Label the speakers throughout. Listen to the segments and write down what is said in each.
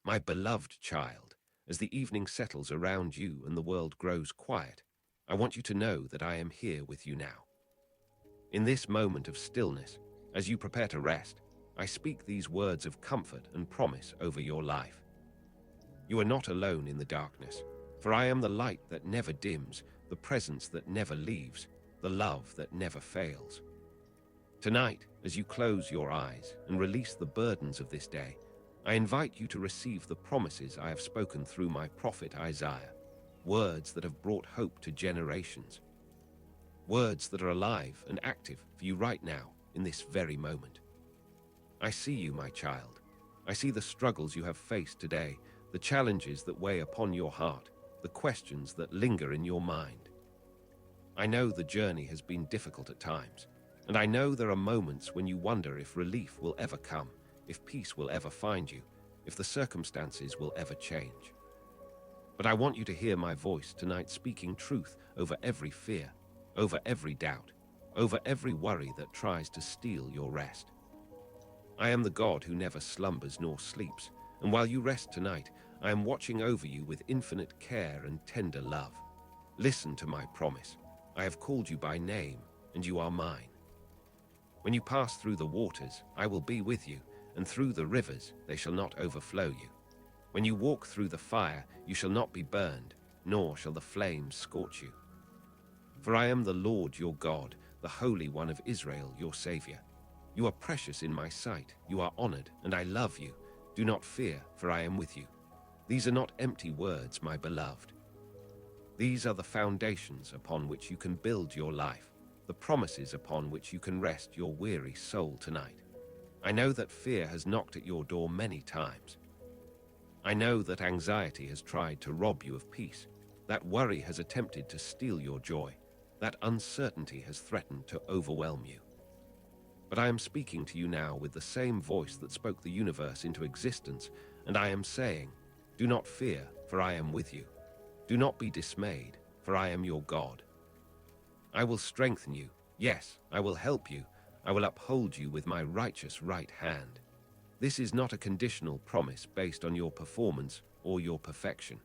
Speaker 1: My beloved child, as the evening settles around you and the world grows quiet, I want you to know that I am here with you now. In this moment of stillness, as you prepare to rest, I speak these words of comfort and promise over your life. You are not alone in the darkness, for I am the light that never dims, the presence that never leaves, the love that never fails. Tonight, as you close your eyes and release the burdens of this day, I invite you to receive the promises I have spoken through my prophet Isaiah, words that have brought hope to generations, words that are alive and active for you right now in this very moment. I see you, my child. I see the struggles you have faced today, the challenges that weigh upon your heart, the questions that linger in your mind. I know the journey has been difficult at times, and I know there are moments when you wonder if relief will ever come, if peace will ever find you, if the circumstances will ever change. But I want you to hear my voice tonight speaking truth over every fear, over every doubt, over every worry that tries to steal your rest. I am the God who never slumbers nor sleeps, and while you rest tonight, I am watching over you with infinite care and tender love. Listen to my promise. I have called you by name, and you are mine. When you pass through the waters, I will be with you, and through the rivers, they shall not overflow you. When you walk through the fire, you shall not be burned, nor shall the flames scorch you. For I am the Lord your God, the Holy One of Israel, your Savior. You are precious in my sight, you are honored, and I love you. Do not fear, for I am with you. These are not empty words, my beloved. These are the foundations upon which you can build your life, the promises upon which you can rest your weary soul tonight. I know that fear has knocked at your door many times. I know that anxiety has tried to rob you of peace, that worry has attempted to steal your joy, that uncertainty has threatened to overwhelm you. But I am speaking to you now with the same voice that spoke the universe into existence, and I am saying, do not fear, for I am with you. Do not be dismayed, for I am your God. I will strengthen you. Yes, I will help you. I will uphold you with my righteous right hand. This is not a conditional promise based on your performance or your perfection.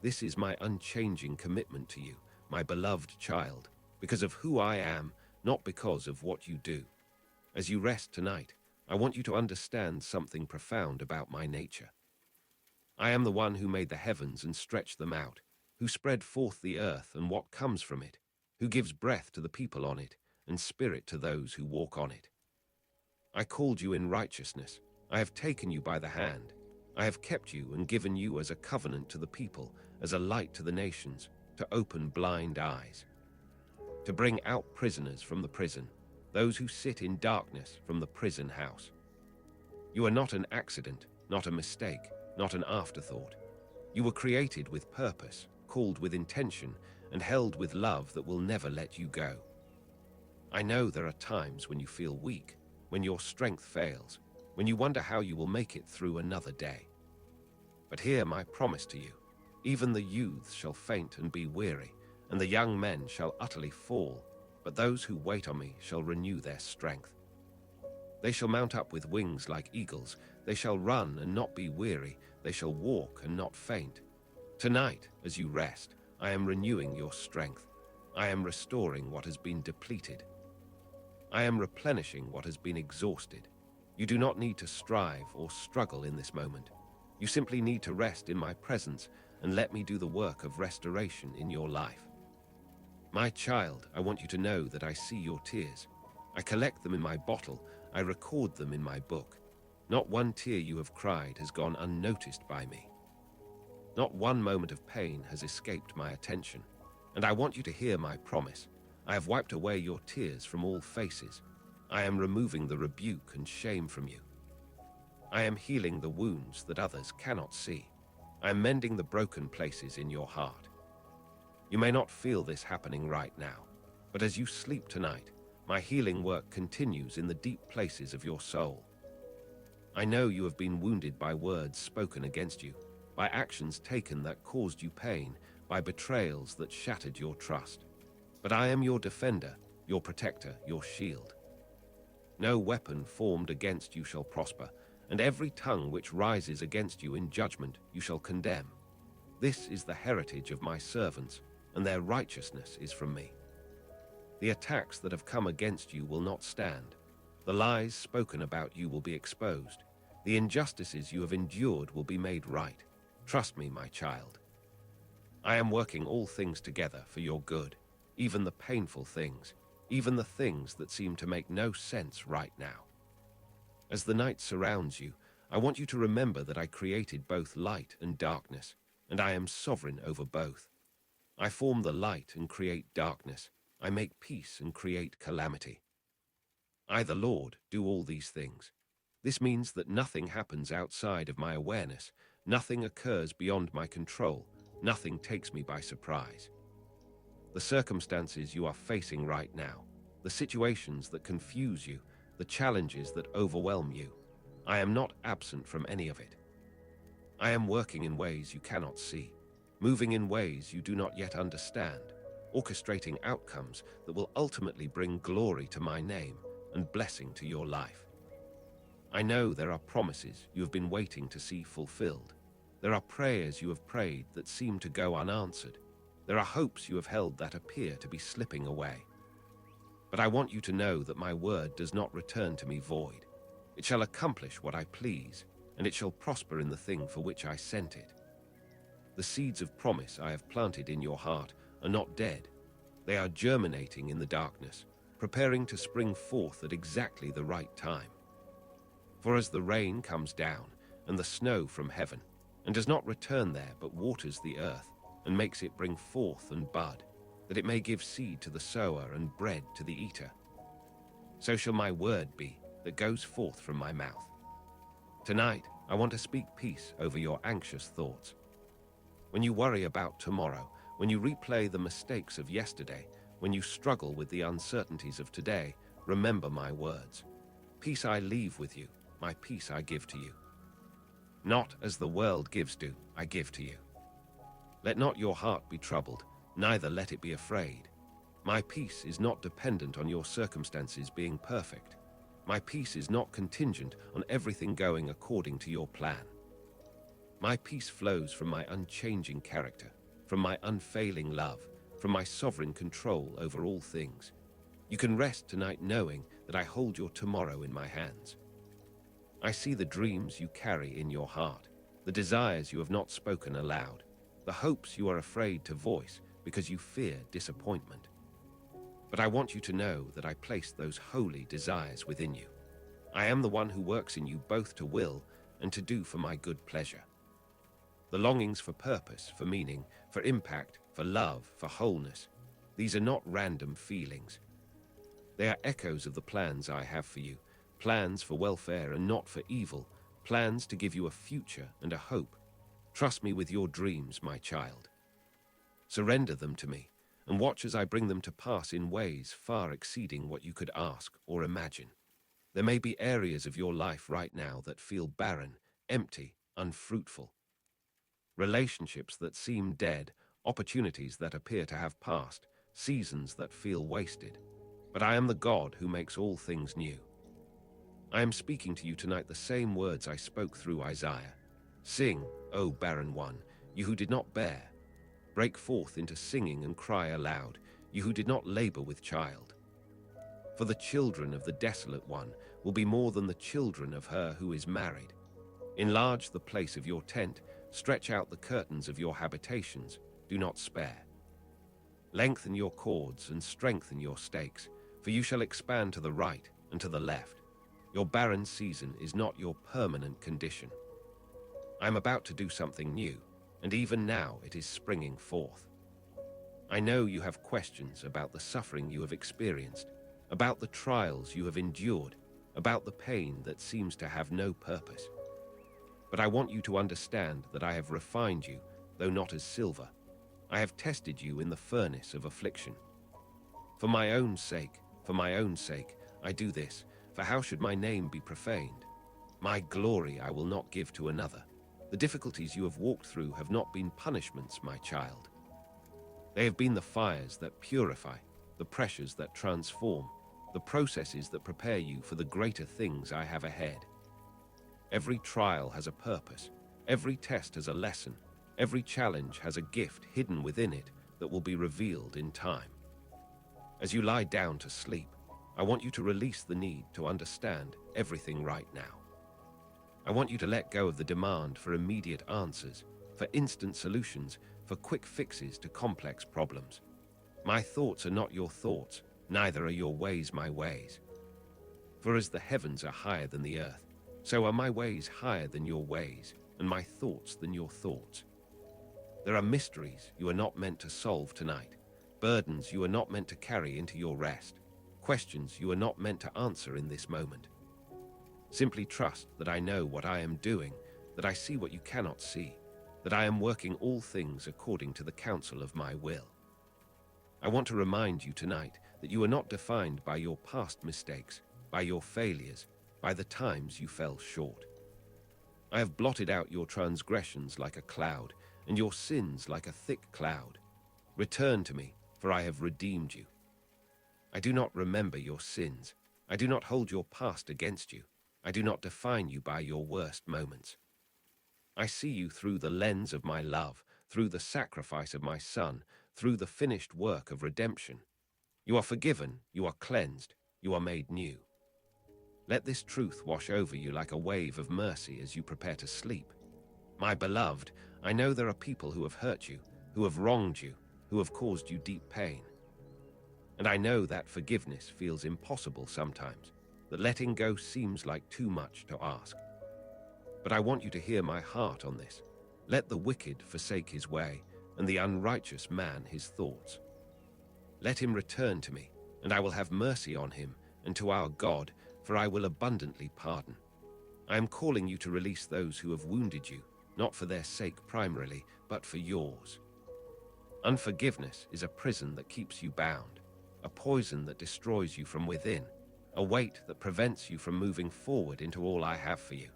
Speaker 1: This is my unchanging commitment to you, my beloved child, because of who I am, not because of what you do. As you rest tonight, I want you to understand something profound about my nature. I am the one who made the heavens and stretched them out, who spread forth the earth and what comes from it, who gives breath to the people on it and spirit to those who walk on it. I called you in righteousness. I have taken you by the hand. I have kept you and given you as a covenant to the people, as a light to the nations, to open blind eyes, to bring out prisoners from the prison, those who sit in darkness from the prison house. You are not an accident, not a mistake, not an afterthought. You were created with purpose, called with intention, and held with love that will never let you go. I know there are times when you feel weak, when your strength fails, when you wonder how you will make it through another day. But hear my promise to you. Even the youths shall faint and be weary, and the young men shall utterly fall, but those who wait on me shall renew their strength. They shall mount up with wings like eagles. They shall run and not be weary. They shall walk and not faint. Tonight, as you rest, I am renewing your strength. I am restoring what has been depleted. I am replenishing what has been exhausted. You do not need to strive or struggle in this moment. You simply need to rest in my presence and let me do the work of restoration in your life. My child, I want you to know that I see your tears. I collect them in my bottle. I record them in my book. Not one tear you have cried has gone unnoticed by me. Not one moment of pain has escaped my attention. And I want you to hear my promise. I have wiped away your tears from all faces. I am removing the rebuke and shame from you. I am healing the wounds that others cannot see. I am mending the broken places in your heart. You may not feel this happening right now, but as you sleep tonight, my healing work continues in the deep places of your soul. I know you have been wounded by words spoken against you, by actions taken that caused you pain, by betrayals that shattered your trust. But I am your defender, your protector, your shield. No weapon formed against you shall prosper, and every tongue which rises against you in judgment you shall condemn. This is the heritage of my servants, and their righteousness is from me. The attacks that have come against you will not stand. The lies spoken about you will be exposed. The injustices you have endured will be made right. Trust me, my child. I am working all things together for your good, even the painful things, even the things that seem to make no sense right now. As the night surrounds you, I want you to remember that I created both light and darkness, and I am sovereign over both. I form the light and create darkness. I make peace and create calamity. I, the Lord, do all these things. This means that nothing happens outside of my awareness, nothing occurs beyond my control, nothing takes me by surprise. The circumstances you are facing right now, the situations that confuse you, the challenges that overwhelm you, I am not absent from any of it. I am working in ways you cannot see, moving in ways you do not yet understand, orchestrating outcomes that will ultimately bring glory to my name and blessing to your life. I know there are promises you have been waiting to see fulfilled. There are prayers you have prayed that seem to go unanswered. There are hopes you have held that appear to be slipping away. But I want you to know that my word does not return to me void. It shall accomplish what I please, and it shall prosper in the thing for which I sent it. The seeds of promise I have planted in your heart are not dead. They are germinating in the darkness, preparing to spring forth at exactly the right time. For as the rain comes down and the snow from heaven, and does not return there but waters the earth, and makes it bring forth and bud, that it may give seed to the sower and bread to the eater, so shall my word be that goes forth from my mouth. Tonight, I want to speak peace over your anxious thoughts. When you worry about tomorrow, when you replay the mistakes of yesterday, when you struggle with the uncertainties of today, remember my words. Peace I leave with you, my peace I give to you. Not as the world gives do, I give to you. Let not your heart be troubled, neither let it be afraid. My peace is not dependent on your circumstances being perfect. My peace is not contingent on everything going according to your plan. My peace flows from my unchanging character, from my unfailing love, from my sovereign control over all things. You can rest tonight knowing that I hold your tomorrow in my hands. I see the dreams you carry in your heart, the desires you have not spoken aloud, the hopes you are afraid to voice because you fear disappointment. But I want you to know that I placed those holy desires within you. I am the one who works in you both to will and to do for my good pleasure. The longings for purpose, for meaning, for impact, for love, for wholeness, these are not random feelings. They are echoes of the plans I have for you, plans for welfare and not for evil, plans to give you a future and a hope. Trust me with your dreams, my child. Surrender them to me, and watch as I bring them to pass in ways far exceeding what you could ask or imagine. There may be areas of your life right now that feel barren, empty, unfruitful. Relationships that seem dead, opportunities that appear to have passed, seasons that feel wasted. But I am the God who makes all things new. I am speaking to you tonight the same words I spoke through Isaiah. Sing, O barren one, you who did not bear. Break forth into singing and cry aloud, you who did not labor with child. For the children of the desolate one will be more than the children of her who is married. Enlarge the place of your tent, stretch out the curtains of your habitations, do not spare. Lengthen your cords and strengthen your stakes, for you shall expand to the right and to the left. Your barren season is not your permanent condition. I am about to do something new, and even now it is springing forth. I know you have questions about the suffering you have experienced, about the trials you have endured, about the pain that seems to have no purpose. But I want you to understand that I have refined you, though not as silver. I have tested you in the furnace of affliction. For my own sake, I do this, for how should my name be profaned? My glory I will not give to another. The difficulties you have walked through have not been punishments, my child. They have been the fires that purify, the pressures that transform, the processes that prepare you for the greater things I have ahead. Every trial has a purpose. Every test has a lesson. Every challenge has a gift hidden within it that will be revealed in time. As you lie down to sleep, I want you to release the need to understand everything right now. I want you to let go of the demand for immediate answers, for instant solutions, for quick fixes to complex problems. My thoughts are not your thoughts, neither are your ways my ways. For as the heavens are higher than the earth, so are my ways higher than your ways, and my thoughts than your thoughts. There are mysteries you are not meant to solve tonight, burdens you are not meant to carry into your rest, questions you are not meant to answer in this moment. Simply trust that I know what I am doing, that I see what you cannot see, that I am working all things according to the counsel of my will. I want to remind you tonight that you are not defined by your past mistakes, by your failures, by the times you fell short. I have blotted out your transgressions like a cloud, and your sins like a thick cloud. Return to me, for I have redeemed you. I do not remember your sins. I do not hold your past against you. I do not define you by your worst moments. I see you through the lens of my love, through the sacrifice of my Son, through the finished work of redemption. You are forgiven, you are cleansed, you are made new. Let this truth wash over you like a wave of mercy as you prepare to sleep. My beloved, I know there are people who have hurt you, who have wronged you, who have caused you deep pain. And I know that forgiveness feels impossible sometimes, that letting go seems like too much to ask. But I want you to hear my heart on this. Let the wicked forsake his way, and the unrighteous man his thoughts. Let him return to me, and I will have mercy on him, and to our God, for I will abundantly pardon. I am calling you to release those who have wounded you, not for their sake primarily, but for yours. Unforgiveness is a prison that keeps you bound, a poison that destroys you from within, a weight that prevents you from moving forward into all I have for you.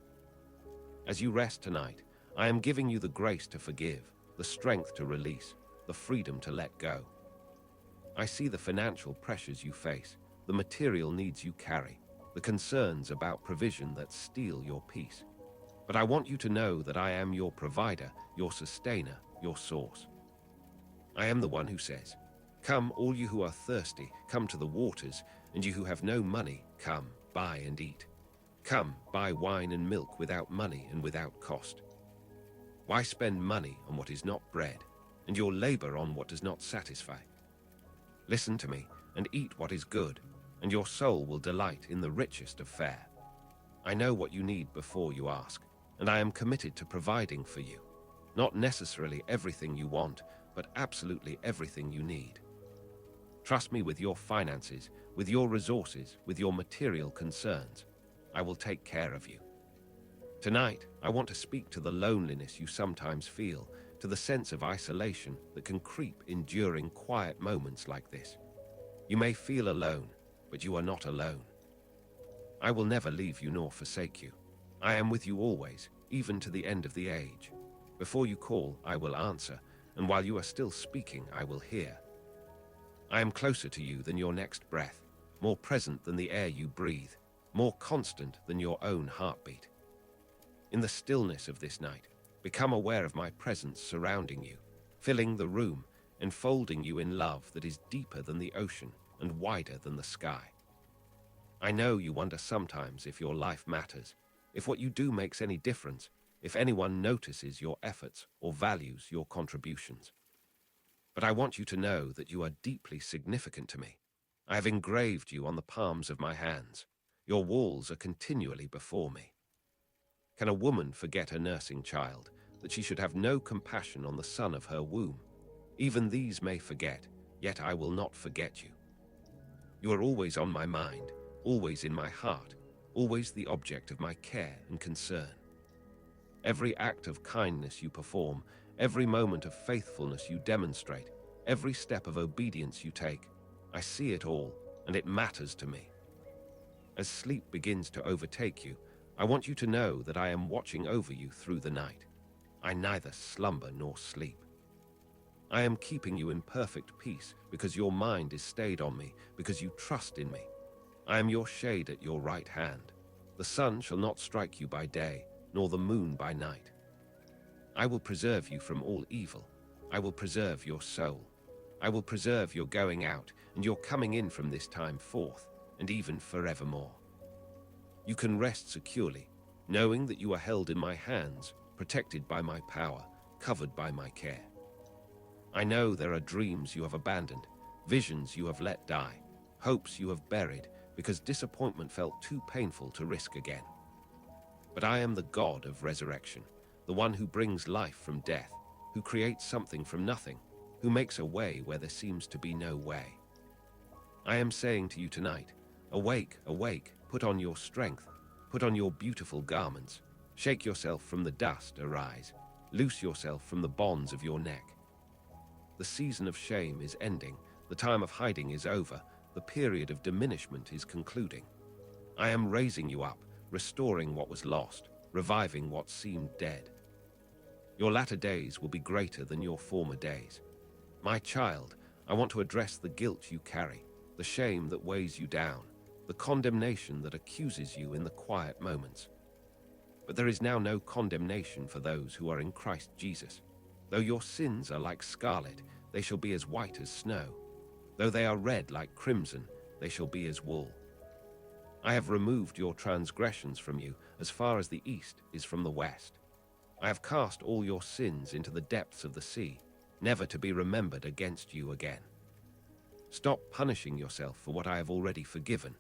Speaker 1: As you rest tonight, I am giving you the grace to forgive, the strength to release, the freedom to let go. I see the financial pressures you face, the material needs you carry, the concerns about provision that steal your peace. But I want you to know that I am your provider, your sustainer, your source. I am the one who says, "Come, all you who are thirsty, come to the waters, and you who have no money, come, buy and eat. Come, buy wine and milk without money and without cost. Why spend money on what is not bread, and your labor on what does not satisfy? Listen to me, and eat what is good, and your soul will delight in the richest of fare. I know what you need before you ask, and I am committed to providing for you. Not necessarily everything you want, but absolutely everything you need. Trust me with your finances, with your resources, with your material concerns. I will take care of you. Tonight, I want to speak to the loneliness you sometimes feel, to the sense of isolation that can creep in during quiet moments like this. You may feel alone, but you are not alone. I will never leave you nor forsake you. I am with you always, even to the end of the age. Before you call, I will answer, and while you are still speaking, I will hear. I am closer to you than your next breath, more present than the air you breathe, more constant than your own heartbeat. In the stillness of this night, become aware of my presence surrounding you, filling the room, enfolding you in love that is deeper than the ocean and wider than the sky. I know you wonder sometimes if your life matters, if what you do makes any difference, if anyone notices your efforts or values your contributions. But I want you to know that you are deeply significant to me. I have engraved you on the palms of my hands. Your walls are continually before me. Can a woman forget a nursing child, that she should have no compassion on the son of her womb? Even these may forget, yet I will not forget you. You are always on my mind, always in my heart, always the object of my care and concern. Every act of kindness you perform, every moment of faithfulness you demonstrate, every step of obedience you take, I see it all, and it matters to me. As sleep begins to overtake you, I want you to know that I am watching over you through the night. I neither slumber nor sleep. I am keeping you in perfect peace because your mind is stayed on me, because you trust in me. I am your shade at your right hand. The sun shall not strike you by day, nor the moon by night. I will preserve you from all evil. I will preserve your soul. I will preserve your going out and your coming in from this time forth, and even forevermore. You can rest securely, knowing that you are held in my hands, protected by my power, covered by my care. I know there are dreams you have abandoned, visions you have let die, hopes you have buried, because disappointment felt too painful to risk again. But I am the God of resurrection, the one who brings life from death, who creates something from nothing, who makes a way where there seems to be no way. I am saying to you tonight, awake, awake, put on your strength, put on your beautiful garments, shake yourself from the dust, arise, loose yourself from the bonds of your neck. The season of shame is ending, the time of hiding is over, the period of diminishment is concluding. I am raising you up, restoring what was lost, reviving what seemed dead. Your latter days will be greater than your former days. My child, I want to address the guilt you carry, the shame that weighs you down, the condemnation that accuses you in the quiet moments. But there is now no condemnation for those who are in Christ Jesus. Though your sins are like scarlet, they shall be as white as snow. Though they are red like crimson, they shall be as wool. I have removed your transgressions from you as far as the east is from the west. I have cast all your sins into the depths of the sea, never to be remembered against you again. Stop punishing yourself for what I have already forgiven.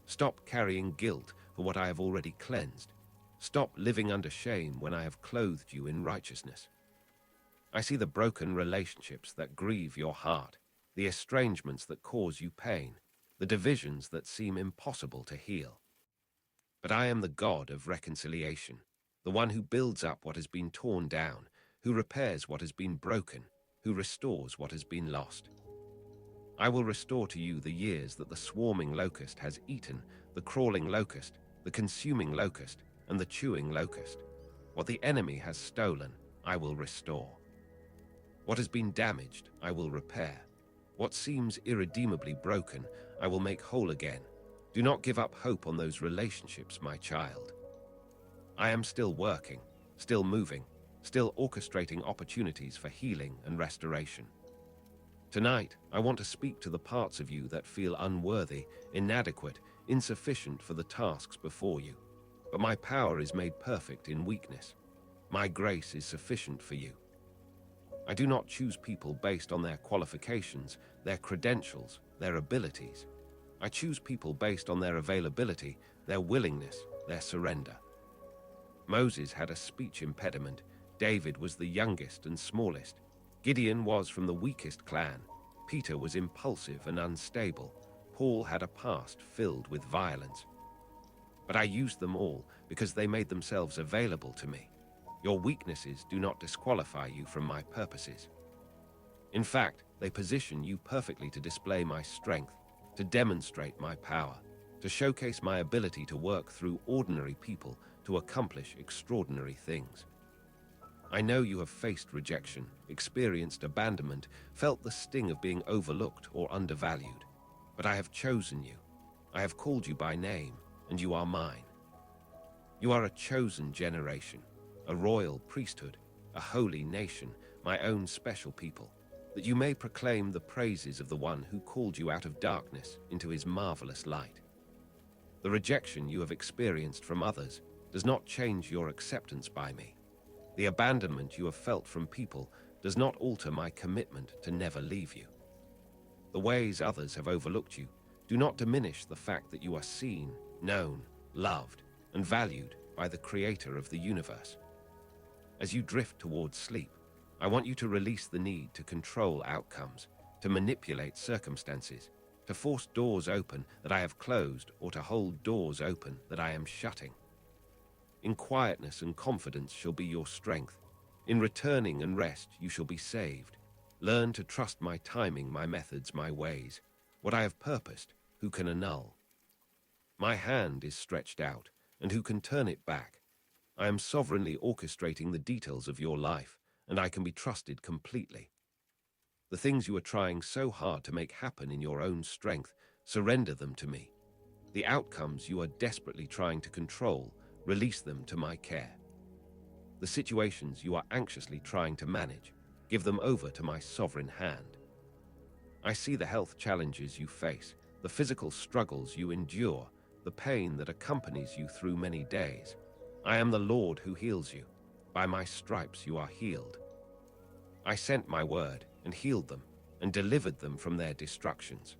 Speaker 1: Stop carrying guilt for what I have already cleansed. Stop living under shame when I have clothed you in righteousness. I see the broken relationships that grieve your heart, the estrangements that cause you pain, the divisions that seem impossible to heal. But I am the God of reconciliation, the one who builds up what has been torn down, who repairs what has been broken, who restores what has been lost. I will restore to you the years that the swarming locust has eaten, the crawling locust, the consuming locust, and the chewing locust. What the enemy has stolen, I will restore. What has been damaged, I will repair. What seems irredeemably broken, I will make whole again. Do not give up hope on those relationships, my child. I am still working, still moving, still orchestrating opportunities for healing and restoration. Tonight, I want to speak to the parts of you that feel unworthy, inadequate, insufficient for the tasks before you. But my power is made perfect in weakness. My grace is sufficient for you. I do not choose people based on their qualifications, their credentials, their abilities. I choose people based on their availability, their willingness, their surrender. Moses had a speech impediment. David was the youngest and smallest. Gideon was from the weakest clan. Peter was impulsive and unstable. Paul had a past filled with violence. But I used them all because they made themselves available to me. Your weaknesses do not disqualify you from my purposes. In fact, they position you perfectly to display my strength, to demonstrate my power, to showcase my ability to work through ordinary people to accomplish extraordinary things. I know you have faced rejection, experienced abandonment, felt the sting of being overlooked or undervalued. But I have chosen you. I have called you by name, and you are mine. You are a chosen generation, a royal priesthood, a holy nation, my own special people, that you may proclaim the praises of the one who called you out of darkness into his marvelous light. The rejection you have experienced from others does not change your acceptance by me. The abandonment you have felt from people does not alter my commitment to never leave you. The ways others have overlooked you do not diminish the fact that you are seen, known, loved, and valued by the Creator of the universe. As you drift towards sleep, I want you to release the need to control outcomes, to manipulate circumstances, to force doors open that I have closed, or to hold doors open that I am shutting. In quietness and confidence shall be your strength. In returning and rest you shall be saved. Learn to trust my timing, my methods, my ways. What I have purposed, who can annul? My hand is stretched out, and who can turn it back? I am sovereignly orchestrating the details of your life, and I can be trusted completely. The things you are trying so hard to make happen in your own strength, surrender them to me. The outcomes you are desperately trying to control, release them to my care. The situations you are anxiously trying to manage, give them over to my sovereign hand. I see the health challenges you face, the physical struggles you endure, the pain that accompanies you through many days. I am the Lord who heals you. By my stripes you are healed. I sent my word and healed them and delivered them from their destructions.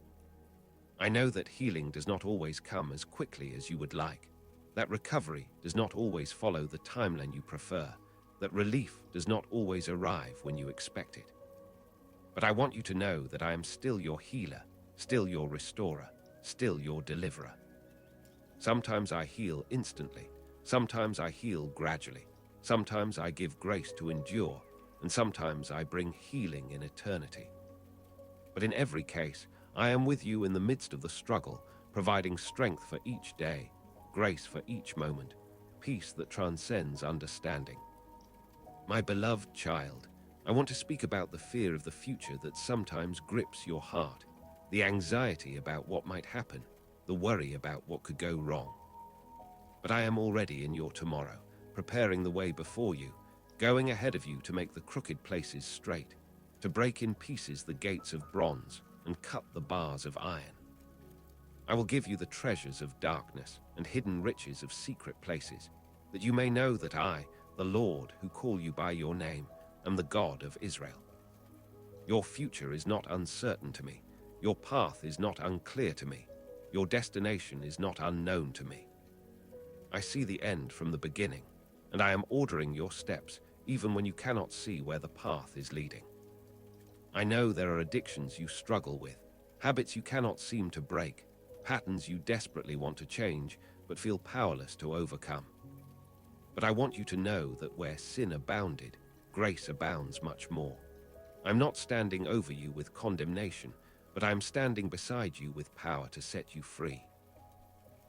Speaker 1: I know that healing does not always come as quickly as you would like, that recovery does not always follow the timeline you prefer, that relief does not always arrive when you expect it. But I want you to know that I am still your healer, still your restorer, still your deliverer. Sometimes I heal instantly, sometimes I heal gradually, sometimes I give grace to endure, and sometimes I bring healing in eternity. But in every case, I am with you in the midst of the struggle, providing strength for each day, grace for each moment, peace that transcends understanding. My beloved child, I want to speak about the fear of the future that sometimes grips your heart, the anxiety about what might happen, the worry about what could go wrong. But I am already in your tomorrow, preparing the way before you, going ahead of you to make the crooked places straight, to break in pieces the gates of bronze and cut the bars of iron. I will give you the treasures of darkness and hidden riches of secret places, that you may know that I, the Lord who call you by your name, am the God of Israel. Your future is not uncertain to me. Your path is not unclear to me. Your destination is not unknown to me. I see the end from the beginning, and I am ordering your steps even when you cannot see where the path is leading. I know there are addictions you struggle with, habits you cannot seem to break, patterns you desperately want to change but feel powerless to overcome. But I want you to know that where sin abounded, grace abounds much more. I'm not standing over you with condemnation, but I am standing beside you with power to set you free.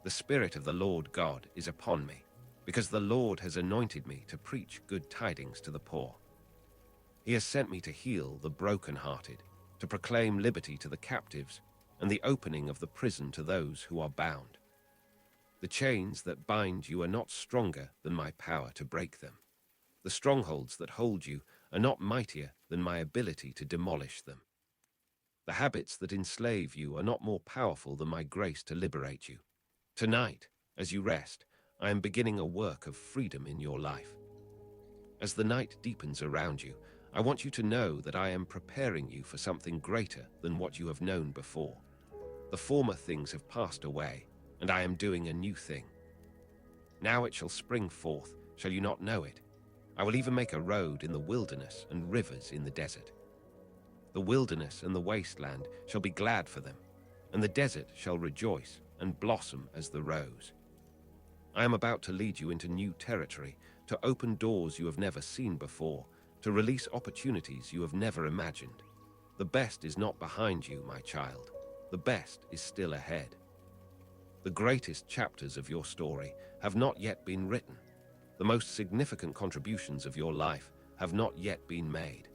Speaker 1: The Spirit of the Lord God is upon me, because the Lord has anointed me to preach good tidings to the poor. He has sent me to heal the brokenhearted, to proclaim liberty to the captives, and the opening of the prison to those who are bound. The chains that bind you are not stronger than my power to break them. The strongholds that hold you are not mightier than my ability to demolish them. The habits that enslave you are not more powerful than my grace to liberate you. Tonight, as you rest, I am beginning a work of freedom in your life. As the night deepens around you, I want you to know that I am preparing you for something greater than what you have known before. The former things have passed away, and I am doing a new thing. Now it shall spring forth, shall you not know it? I will even make a road in the wilderness and rivers in the desert. The wilderness and the wasteland shall be glad for them, and the desert shall rejoice and blossom as the rose. I am about to lead you into new territory, to open doors you have never seen before, to release opportunities you have never imagined. The best is not behind you, my child. The best is still ahead. The greatest chapters of your story have not yet been written. The most significant contributions of your life have not yet been made.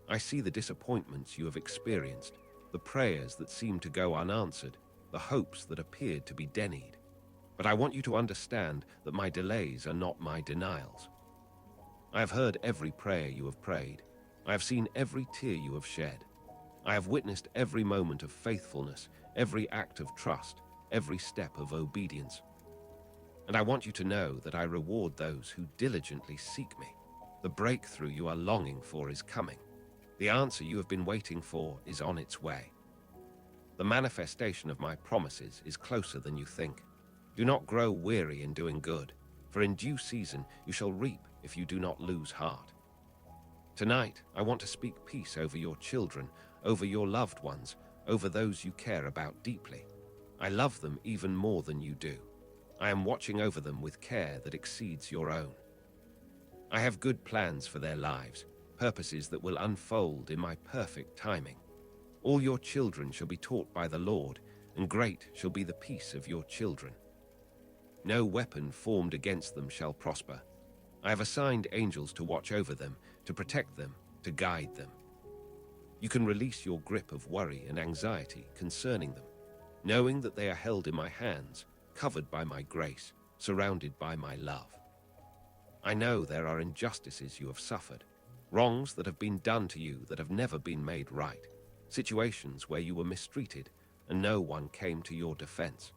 Speaker 1: I see the disappointments you have experienced, the prayers that seem to go unanswered, the hopes that appeared to be denied. But I want you to understand that my delays are not my denials. I have heard every prayer you have prayed. I have seen every tear you have shed. I have witnessed every moment of faithfulness, every act of trust, every step of obedience. And I want you to know that I reward those who diligently seek me. The breakthrough you are longing for is coming. The answer you have been waiting for is on its way. The manifestation of my promises is closer than you think. Do not grow weary in doing good, for in due season you shall reap if you do not lose heart. Tonight, I want to speak peace over your children, over your loved ones, over those you care about deeply. I love them even more than you do. I am watching over them with care that exceeds your own. I have good plans for their lives, purposes that will unfold in my perfect timing. All your children shall be taught by the Lord, and great shall be the peace of your children. No weapon formed against them shall prosper. I have assigned angels to watch over them, to protect them, to guide them. You can release your grip of worry and anxiety concerning them. knowing that they are held in my hands, covered by my grace, surrounded by my love. I know there are injustices you have suffered, wrongs that have been done to you that have never been made right, situations where you were mistreated and no one came to your defense.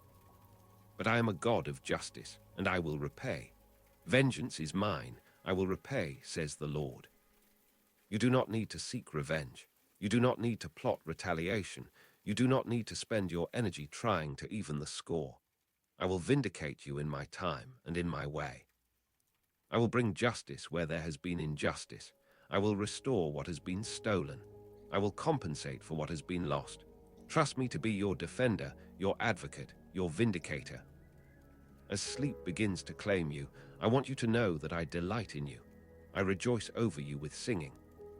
Speaker 1: But I am a God of justice, and I will repay. Vengeance is mine, I will repay, says the Lord. You do not need to seek revenge. You do not need to plot retaliation. You do not need to spend your energy trying to even the score. I will vindicate you in my time and in my way. I will bring justice where there has been injustice. I will restore what has been stolen. I will compensate for what has been lost. Trust me to be your defender, your advocate, your vindicator. As sleep begins to claim you, I want you to know that I delight in you. I rejoice over you with singing.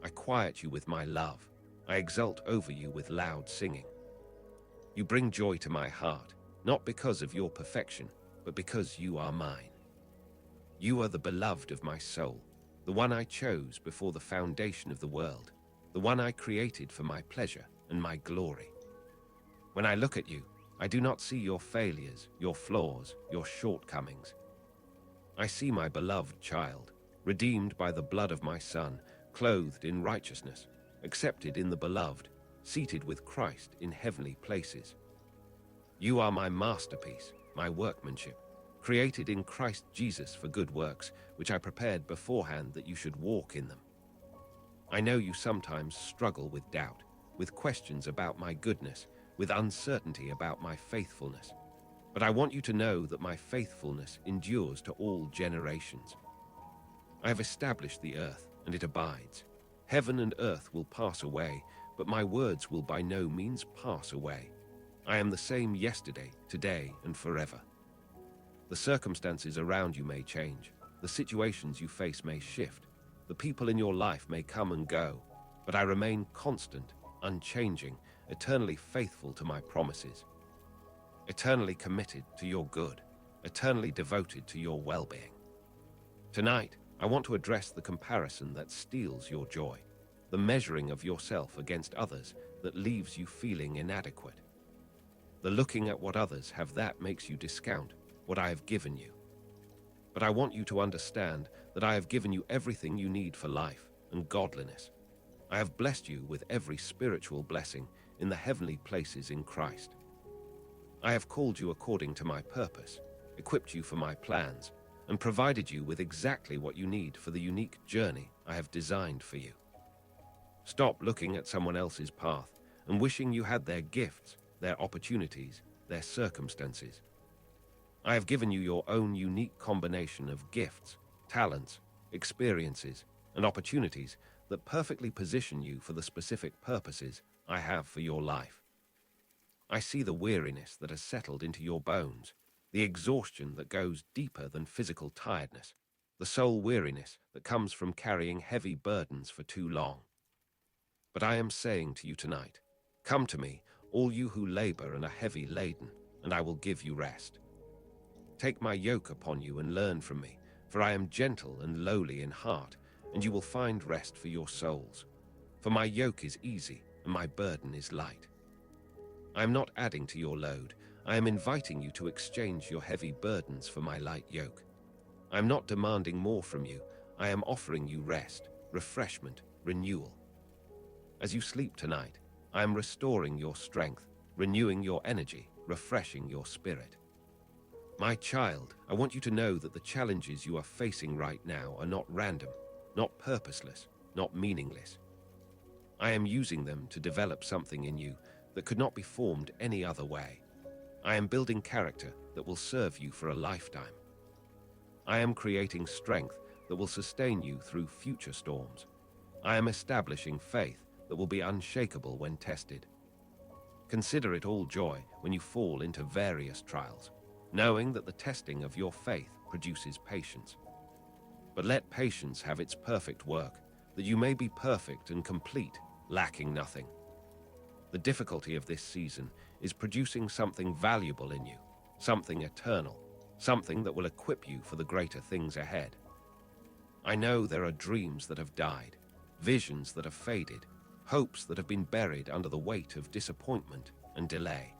Speaker 1: I quiet you with my love. I exult over you with loud singing. You bring joy to my heart, not because of your perfection, but because you are mine. You are the beloved of my soul, the one I chose before the foundation of the world, the one I created for my pleasure and my glory. When I look at you, I do not see your failures, your flaws, your shortcomings. I see my beloved child, redeemed by the blood of my Son, clothed in righteousness, accepted in the beloved, seated with Christ in heavenly places. You are my masterpiece, my workmanship, created in Christ Jesus for good works, which I prepared beforehand that you should walk in them. I know you sometimes struggle with doubt, with questions about my goodness, with uncertainty about my faithfulness. But I want you to know that my faithfulness endures to all generations. I have established the earth, and it abides. Heaven and earth will pass away, but my words will by no means pass away. I am the same yesterday, today, and forever. The circumstances around you may change. The situations you face may shift. The people in your life may come and go, but I remain constant, unchanging, eternally faithful to my promises, eternally committed to your good, eternally devoted to your well-being. Tonight, I want to address the comparison that steals your joy, the measuring of yourself against others that leaves you feeling inadequate, the looking at what others have that makes you discount what I have given you. But I want you to understand that I have given you everything you need for life and godliness. I have blessed you with every spiritual blessing in the heavenly places in Christ. I have called you according to my purpose, equipped you for my plans, and provided you with exactly what you need for the unique journey I have designed for you. Stop looking at someone else's path and wishing you had their gifts, their opportunities, their circumstances. I have given you your own unique combination of gifts, talents, experiences, and opportunities that perfectly position you for the specific purposes I have for your life. I see the weariness that has settled into your bones, the exhaustion that goes deeper than physical tiredness, the soul weariness that comes from carrying heavy burdens for too long. But I am saying to you tonight, come to me, all you who labor and are heavy laden, and I will give you rest. Take my yoke upon you and learn from me, for I am gentle and lowly in heart, and you will find rest for your souls. For my yoke is easy, and my burden is light. I am not adding to your load. I am inviting you to exchange your heavy burdens for my light yoke. I am not demanding more from you. I am offering you rest, refreshment, renewal. As you sleep tonight, I am restoring your strength, renewing your energy, refreshing your spirit. My child, I want you to know that the challenges you are facing right now are not random, not purposeless, not meaningless. I am using them to develop something in you that could not be formed any other way. I am building character that will serve you for a lifetime. I am creating strength that will sustain you through future storms. I am establishing faith that will be unshakable when tested. Consider it all joy when you fall into various trials, knowing that the testing of your faith produces patience. But let patience have its perfect work, that you may be perfect and complete, lacking nothing. The difficulty of this season is producing something valuable in you, something eternal, something that will equip you for the greater things ahead. I know there are dreams that have died, visions that have faded, hopes that have been buried under the weight of disappointment and delay.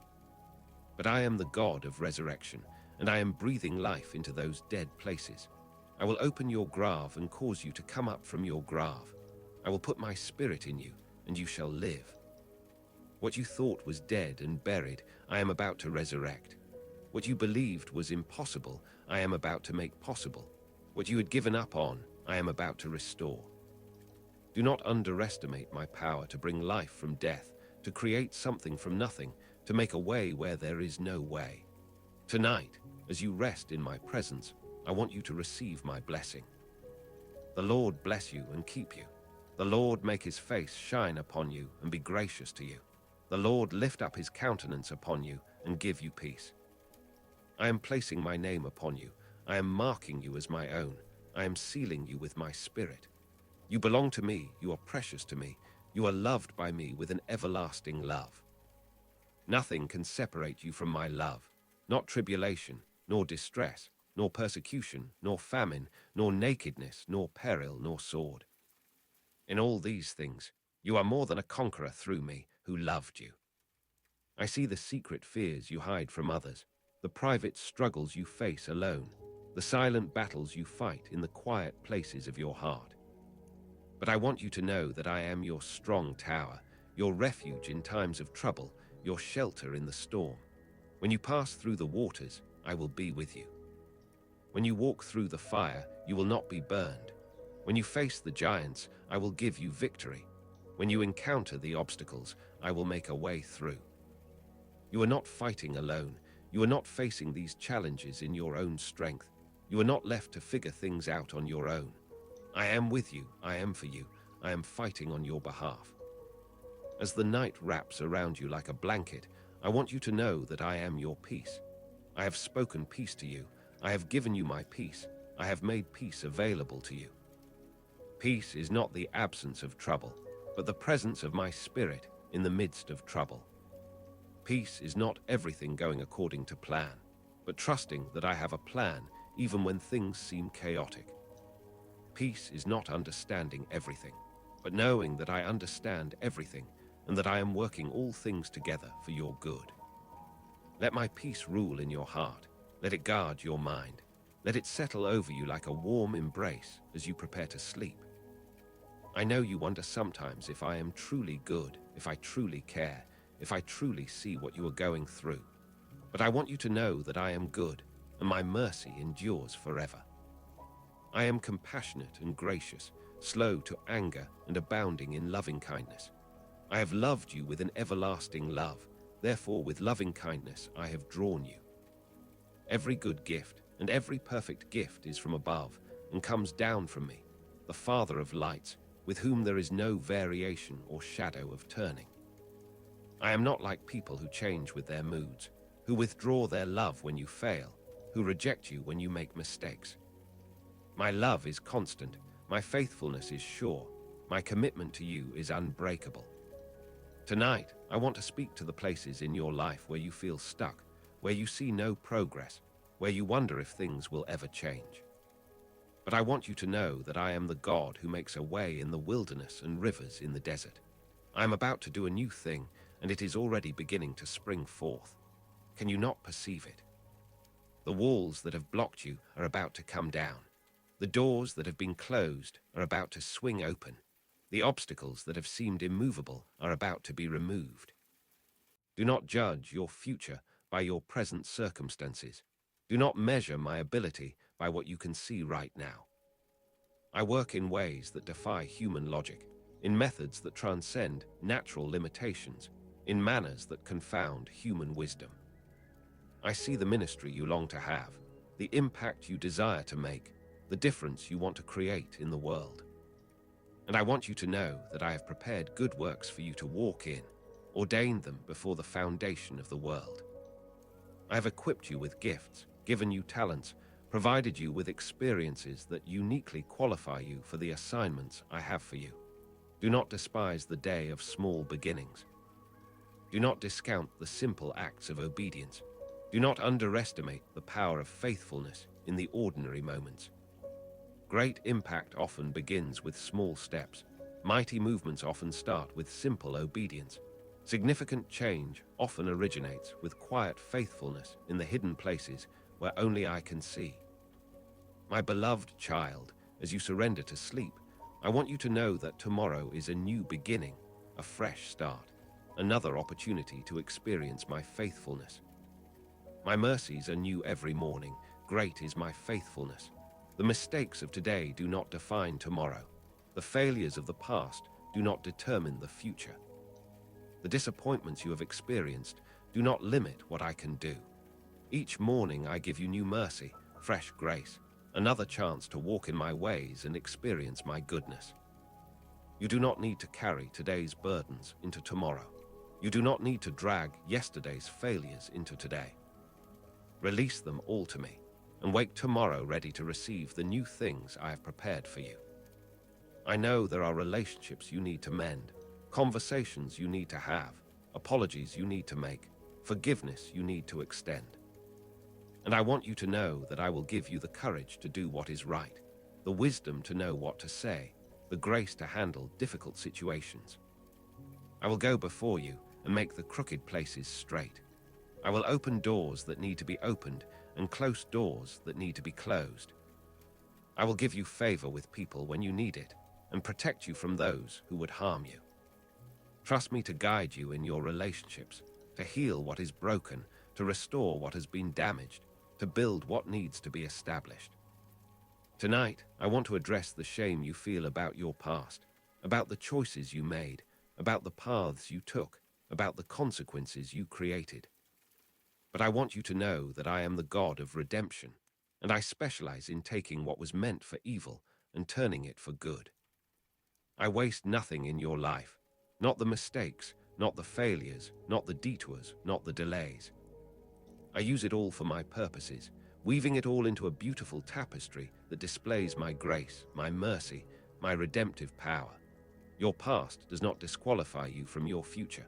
Speaker 1: But I am the God of resurrection, and I am breathing life into those dead places. I will open your grave and cause you to come up from your grave. I will put my spirit in you, and you shall live. What you thought was dead and buried, I am about to resurrect. What you believed was impossible, I am about to make possible. What you had given up on, I am about to restore. Do not underestimate my power to bring life from death, to create something from nothing, to make a way where there is no way. Tonight, as you rest in my presence, I want you to receive my blessing. The Lord bless you and keep you. The Lord make his face shine upon you and be gracious to you. The Lord lift up his countenance upon you and give you peace. I am placing my name upon you. I am marking you as my own. I am sealing you with my spirit. You belong to me. You are precious to me. You are loved by me with an everlasting love. Nothing can separate you from my love, not tribulation, nor distress, nor persecution, nor famine, nor nakedness, nor peril, nor sword. In all these things, you are more than a conqueror through me, who loved you. I see the secret fears you hide from others, the private struggles you face alone, the silent battles you fight in the quiet places of your heart. But I want you to know that I am your strong tower, your refuge in times of trouble, your shelter in the storm. When you pass through the waters, I will be with you. When you walk through the fire, you will not be burned. When you face the giants, I will give you victory. When you encounter the obstacles, I will make a way through. You are not fighting alone. You are not facing these challenges in your own strength. You are not left to figure things out on your own. I am with you. I am for you. I am fighting on your behalf. As the night wraps around you like a blanket, I want you to know that I am your peace. I have spoken peace to you. I have given you my peace. I have made peace available to you. Peace is not the absence of trouble, but the presence of my spirit in the midst of trouble. Peace is not everything going according to plan, but trusting that I have a plan even when things seem chaotic. Peace is not understanding everything, but knowing that I understand everything and that I am working all things together for your good. Let my peace rule in your heart. Let it guard your mind. Let it settle over you like a warm embrace as you prepare to sleep. I know you wonder sometimes if I am truly good, if I truly care, if I truly see what you are going through. But I want you to know that I am good, and my mercy endures forever. I am compassionate and gracious, slow to anger and abounding in loving kindness. I have loved you with an everlasting love, therefore with loving kindness I have drawn you. Every good gift and every perfect gift is from above and comes down from me, the Father of lights, with whom there is no variation or shadow of turning. I am not like people who change with their moods, who withdraw their love when you fail, who reject you when you make mistakes. My love is constant, my faithfulness is sure, my commitment to you is unbreakable. Tonight, I want to speak to the places in your life where you feel stuck, where you see no progress, where you wonder if things will ever change. But I want you to know that I am the God who makes a way in the wilderness and rivers in the desert. I am about to do a new thing, and it is already beginning to spring forth. Can you not perceive it? The walls that have blocked you are about to come down. The doors that have been closed are about to swing open. The obstacles that have seemed immovable are about to be removed. Do not judge your future by your present circumstances. Do not measure my ability by what you can see right now. I work in ways that defy human logic, in methods that transcend natural limitations, in manners that confound human wisdom. I see the ministry you long to have, the impact you desire to make, the difference you want to create in the world. And I want you to know that I have prepared good works for you to walk in, ordained them before the foundation of the world. I have equipped you with gifts, given you talents, provided you with experiences that uniquely qualify you for the assignments I have for you. Do not despise the day of small beginnings. Do not discount the simple acts of obedience. Do not underestimate the power of faithfulness in the ordinary moments. Great impact often begins with small steps. Mighty movements often start with simple obedience. Significant change often originates with quiet faithfulness in the hidden places where only I can see. My beloved child, as you surrender to sleep, I want you to know that tomorrow is a new beginning, a fresh start, another opportunity to experience my faithfulness. My mercies are new every morning. Great is my faithfulness. The mistakes of today do not define tomorrow. The failures of the past do not determine the future. The disappointments you have experienced do not limit what I can do. Each morning I give you new mercy, fresh grace, another chance to walk in my ways and experience my goodness. You do not need to carry today's burdens into tomorrow. You do not need to drag yesterday's failures into today. Release them all to me, and wake tomorrow ready to receive the new things I have prepared for you. I know there are relationships you need to mend, conversations you need to have, apologies you need to make, forgiveness you need to extend. And I want you to know that I will give you the courage to do what is right, the wisdom to know what to say, the grace to handle difficult situations. I will go before you and make the crooked places straight. I will open doors that need to be opened and close doors that need to be closed. I will give you favor with people when you need it and protect you from those who would harm you. Trust me to guide you in your relationships, to heal what is broken, to restore what has been damaged, to build what needs to be established. Tonight, I want to address the shame you feel about your past, about the choices you made, about the paths you took, about the consequences you created. But I want you to know that I am the God of redemption, and I specialize in taking what was meant for evil and turning it for good. I waste nothing in your life, not the mistakes, not the failures, not the detours, not the delays. I use it all for my purposes, weaving it all into a beautiful tapestry that displays my grace, my mercy, my redemptive power. Your past does not disqualify you from your future.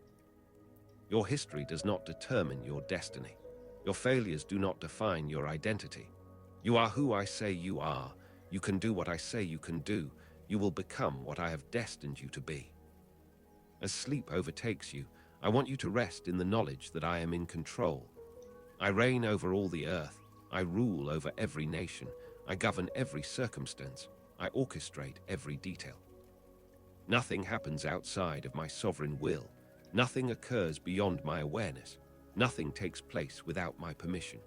Speaker 1: Your history does not determine your destiny. Your failures do not define your identity. You are who I say you are. You can do what I say you can do. You will become what I have destined you to be. As sleep overtakes you, I want you to rest in the knowledge that I am in control. I reign over all the earth. I rule over every nation. I govern every circumstance. I orchestrate every detail. Nothing happens outside of my sovereign will. Nothing occurs beyond my awareness. Nothing takes place without my permission.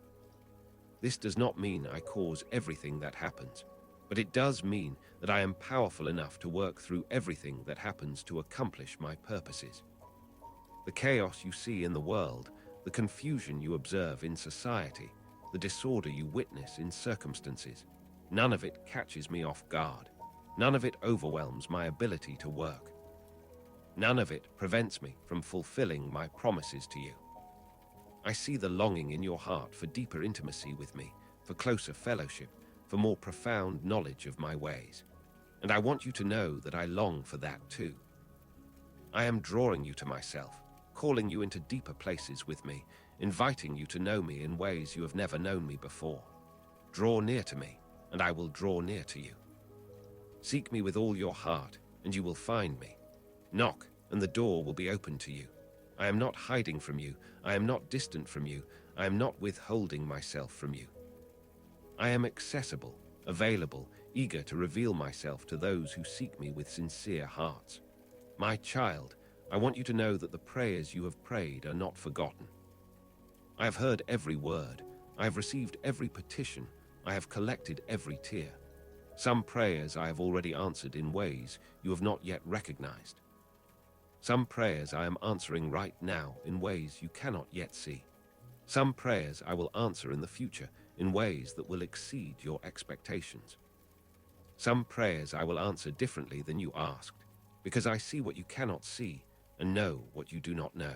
Speaker 1: This does not mean I cause everything that happens, but it does mean that I am powerful enough to work through everything that happens to accomplish my purposes. The chaos you see in the world, the confusion you observe in society, the disorder you witness in circumstances, none of it catches me off guard. None of it overwhelms my ability to work. None of it prevents me from fulfilling my promises to you. I see the longing in your heart for deeper intimacy with me, for closer fellowship, for more profound knowledge of my ways. And I want you to know that I long for that too. I am drawing you to myself, calling you into deeper places with me, inviting you to know me in ways you have never known me before. Draw near to me, and I will draw near to you. Seek me with all your heart, and you will find me. Knock, and the door will be opened to you. I am not hiding from you. I am not distant from you. I am not withholding myself from you. I am accessible, available, eager to reveal myself to those who seek me with sincere hearts. My child, I want you to know that the prayers you have prayed are not forgotten. I have heard every word. I have received every petition. I have collected every tear. Some prayers I have already answered in ways you have not yet recognized. Some prayers I am answering right now in ways you cannot yet see. Some prayers I will answer in the future in ways that will exceed your expectations. Some prayers I will answer differently than you asked, because I see what you cannot see and know what you do not know.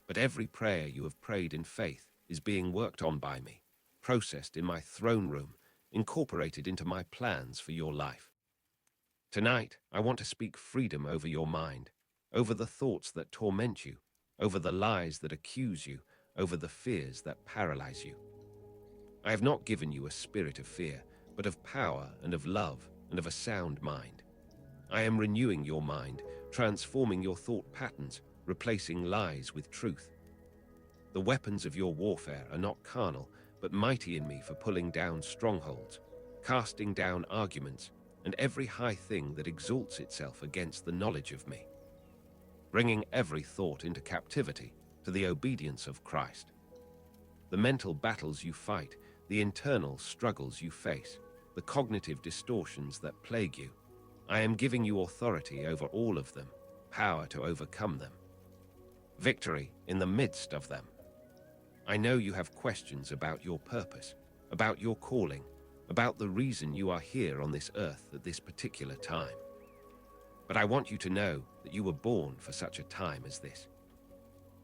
Speaker 1: But every prayer you have prayed in faith is being worked on by me, processed in my throne room, incorporated into my plans for your life. Tonight, I want to speak freedom over your mind, over the thoughts that torment you, over the lies that accuse you, over the fears that paralyze you. I have not given you a spirit of fear, but of power and of love and of a sound mind. I am renewing your mind, transforming your thought patterns, replacing lies with truth. The weapons of your warfare are not carnal, but mighty in me for pulling down strongholds, casting down arguments, and every high thing that exalts itself against the knowledge of me, bringing every thought into captivity to the obedience of Christ. The mental battles you fight, the internal struggles you face, the cognitive distortions that plague you, I am giving you authority over all of them, power to overcome them, victory in the midst of them. I know you have questions about your purpose, about your calling, about the reason you are here on this earth at this particular time. But I want you to know that you were born for such a time as this.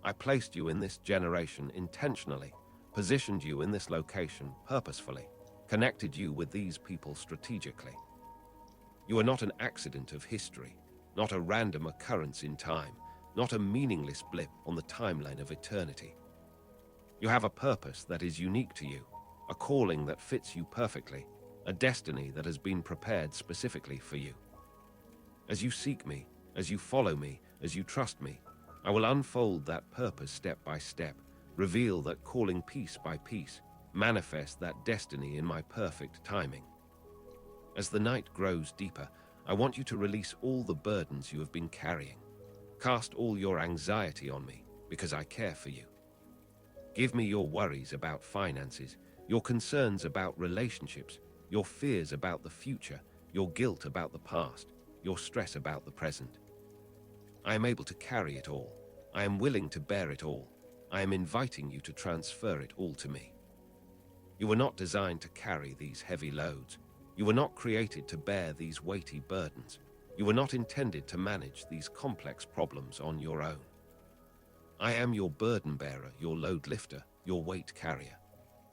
Speaker 1: I placed you in this generation intentionally, positioned you in this location purposefully, connected you with these people strategically. You are not an accident of history, not a random occurrence in time, not a meaningless blip on the timeline of eternity. You have a purpose that is unique to you, a calling that fits you perfectly, a destiny that has been prepared specifically for you. As you seek me, as you follow me, as you trust me, I will unfold that purpose step by step, reveal that calling piece by piece, manifest that destiny in my perfect timing. As the night grows deeper, I want you to release all the burdens you have been carrying. Cast all your anxiety on me, because I care for you. Give me your worries about finances, your concerns about relationships, your fears about the future, your guilt about the past, your stress about the present. I am able to carry it all. I am willing to bear it all. I am inviting you to transfer it all to me. You were not designed to carry these heavy loads. You were not created to bear these weighty burdens. You were not intended to manage these complex problems on your own. I am your burden bearer, your load lifter, your weight carrier.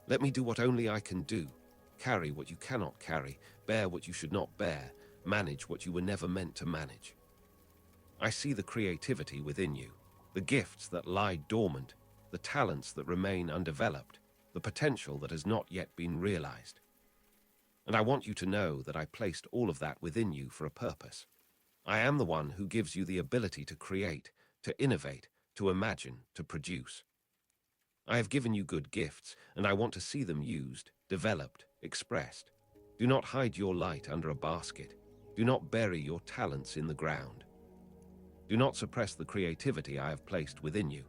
Speaker 1: Let me do what only I can do. Carry what you cannot carry, bear what you should not bear, manage what you were never meant to manage. I see the creativity within you, the gifts that lie dormant, the talents that remain undeveloped, the potential that has not yet been realized. And I want you to know that I placed all of that within you for a purpose. I am the one who gives you the ability to create, to innovate, to imagine, to produce. I have given you good gifts, and I want to see them used, developed, expressed. Do not hide your light under a basket. Do not bury your talents in the ground. Do not suppress the creativity I have placed within you.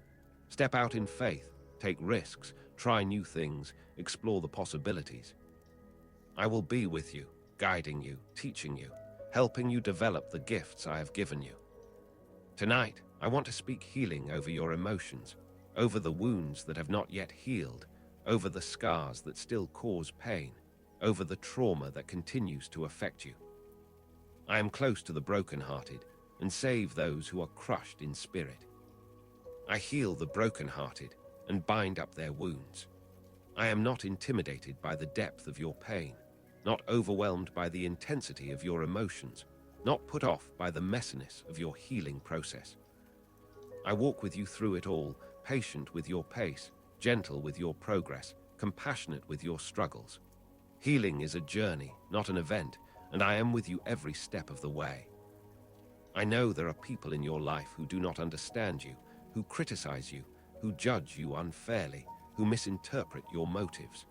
Speaker 1: Step out in faith, take risks, try new things, explore the possibilities. I will be with you, guiding you, teaching you, helping you develop the gifts I have given you. Tonight, I want to speak healing over your emotions, over the wounds that have not yet healed, over the scars that still cause pain, over the trauma that continues to affect you. I am close to the brokenhearted and save those who are crushed in spirit. I heal the brokenhearted and bind up their wounds. I am not intimidated by the depth of your pain, not overwhelmed by the intensity of your emotions, not put off by the messiness of your healing process. I walk with you through it all, patient with your pace, gentle with your progress, compassionate with your struggles. Healing is a journey, not an event, and I am with you every step of the way. I know there are people in your life who do not understand you, who criticize you, who judge you unfairly, who misinterpret your motives.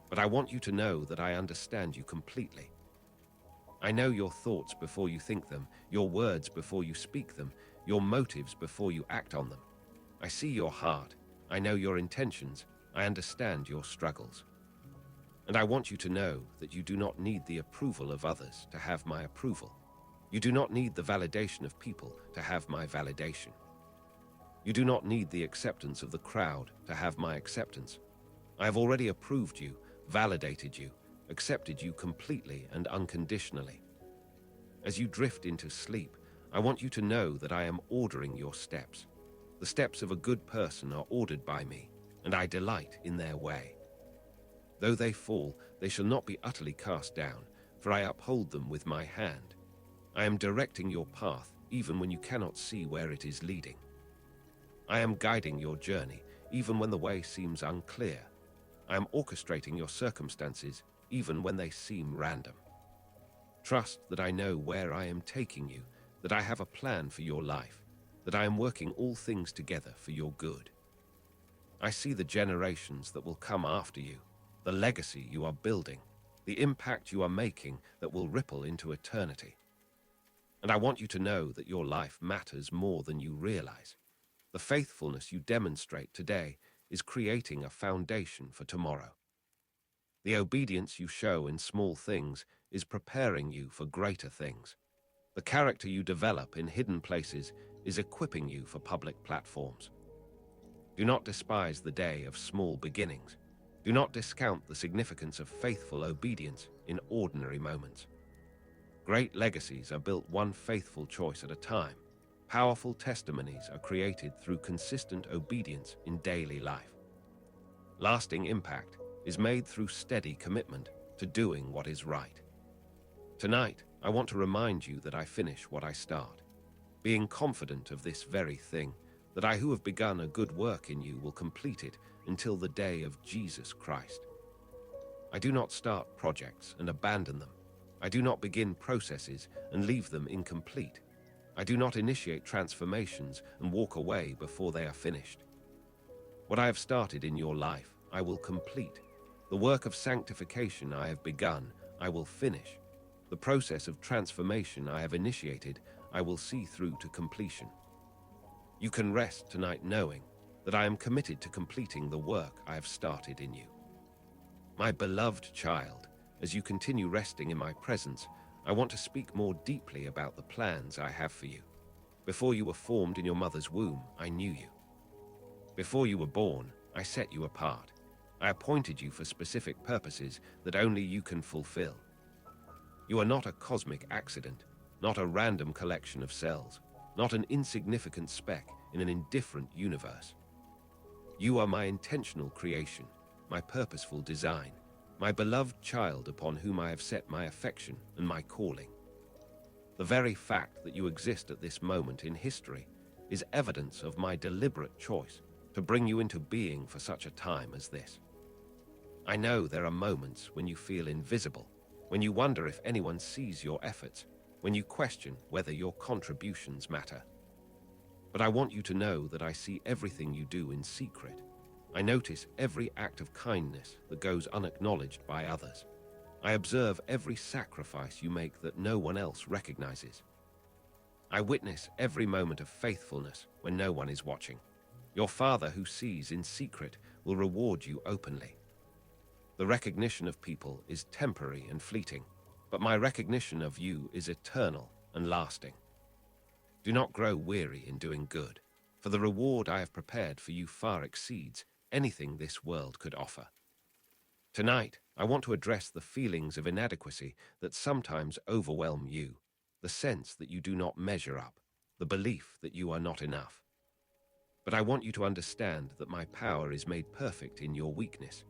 Speaker 1: But I want you to know that I understand you completely. I know your thoughts before you think them, your words before you speak them, your motives before you act on them. I see your heart. I know your intentions. I understand your struggles. And I want you to know that you do not need the approval of others to have my approval. You do not need the validation of people to have my validation. You do not need the acceptance of the crowd to have my acceptance. I have already approved you, validated you, accepted you completely and unconditionally. As you drift into sleep, I want you to know that I am ordering your steps. The steps of a good person are ordered by me, and I delight in their way. Though they fall, they shall not be utterly cast down, for I uphold them with my hand. I am directing your path, even when you cannot see where it is leading. I am guiding your journey, even when the way seems unclear. I am orchestrating your circumstances, even when they seem random. Trust that I know where I am taking you, that I have a plan for your life, that I am working all things together for your good. I see the generations that will come after you, the legacy you are building, the impact you are making that will ripple into eternity. And I want you to know that your life matters more than you realize. The faithfulness you demonstrate today is creating a foundation for tomorrow. The obedience you show in small things is preparing you for greater things. The character you develop in hidden places is equipping you for public platforms. Do not despise the day of small beginnings. Do not discount the significance of faithful obedience in ordinary moments. Great legacies are built one faithful choice at a time. Powerful testimonies are created through consistent obedience in daily life. Lasting impact is made through steady commitment to doing what is right. Tonight, I want to remind you that I finish what I start, being confident of this very thing, that I who have begun a good work in you will complete it until the day of Jesus Christ. I do not start projects and abandon them. I do not begin processes and leave them incomplete. I do not initiate transformations and walk away before they are finished. What I have started in your life, I will complete. The work of sanctification I have begun, I will finish. The process of transformation I have initiated, I will see through to completion. You can rest tonight knowing that I am committed to completing the work I have started in you. My beloved child, as you continue resting in my presence, I want to speak more deeply about the plans I have for you. Before you were formed in your mother's womb, I knew you. Before you were born, I set you apart. I appointed you for specific purposes that only you can fulfill. You are not a cosmic accident, not a random collection of cells, not an insignificant speck in an indifferent universe. You are my intentional creation, my purposeful design, my beloved child upon whom I have set my affection and my calling. The very fact that you exist at this moment in history is evidence of my deliberate choice to bring you into being for such a time as this. I know there are moments when you feel invisible, when you wonder if anyone sees your efforts, when you question whether your contributions matter. But I want you to know that I see everything you do in secret. I notice every act of kindness that goes unacknowledged by others. I observe every sacrifice you make that no one else recognizes. I witness every moment of faithfulness when no one is watching. Your Father who sees in secret will reward you openly. The recognition of people is temporary and fleeting, but my recognition of you is eternal and lasting. Do not grow weary in doing good, for the reward I have prepared for you far exceeds anything this world could offer. Tonight, I want to address the feelings of inadequacy that sometimes overwhelm you, the sense that you do not measure up, the belief that you are not enough. But I want you to understand that my power is made perfect in your weakness.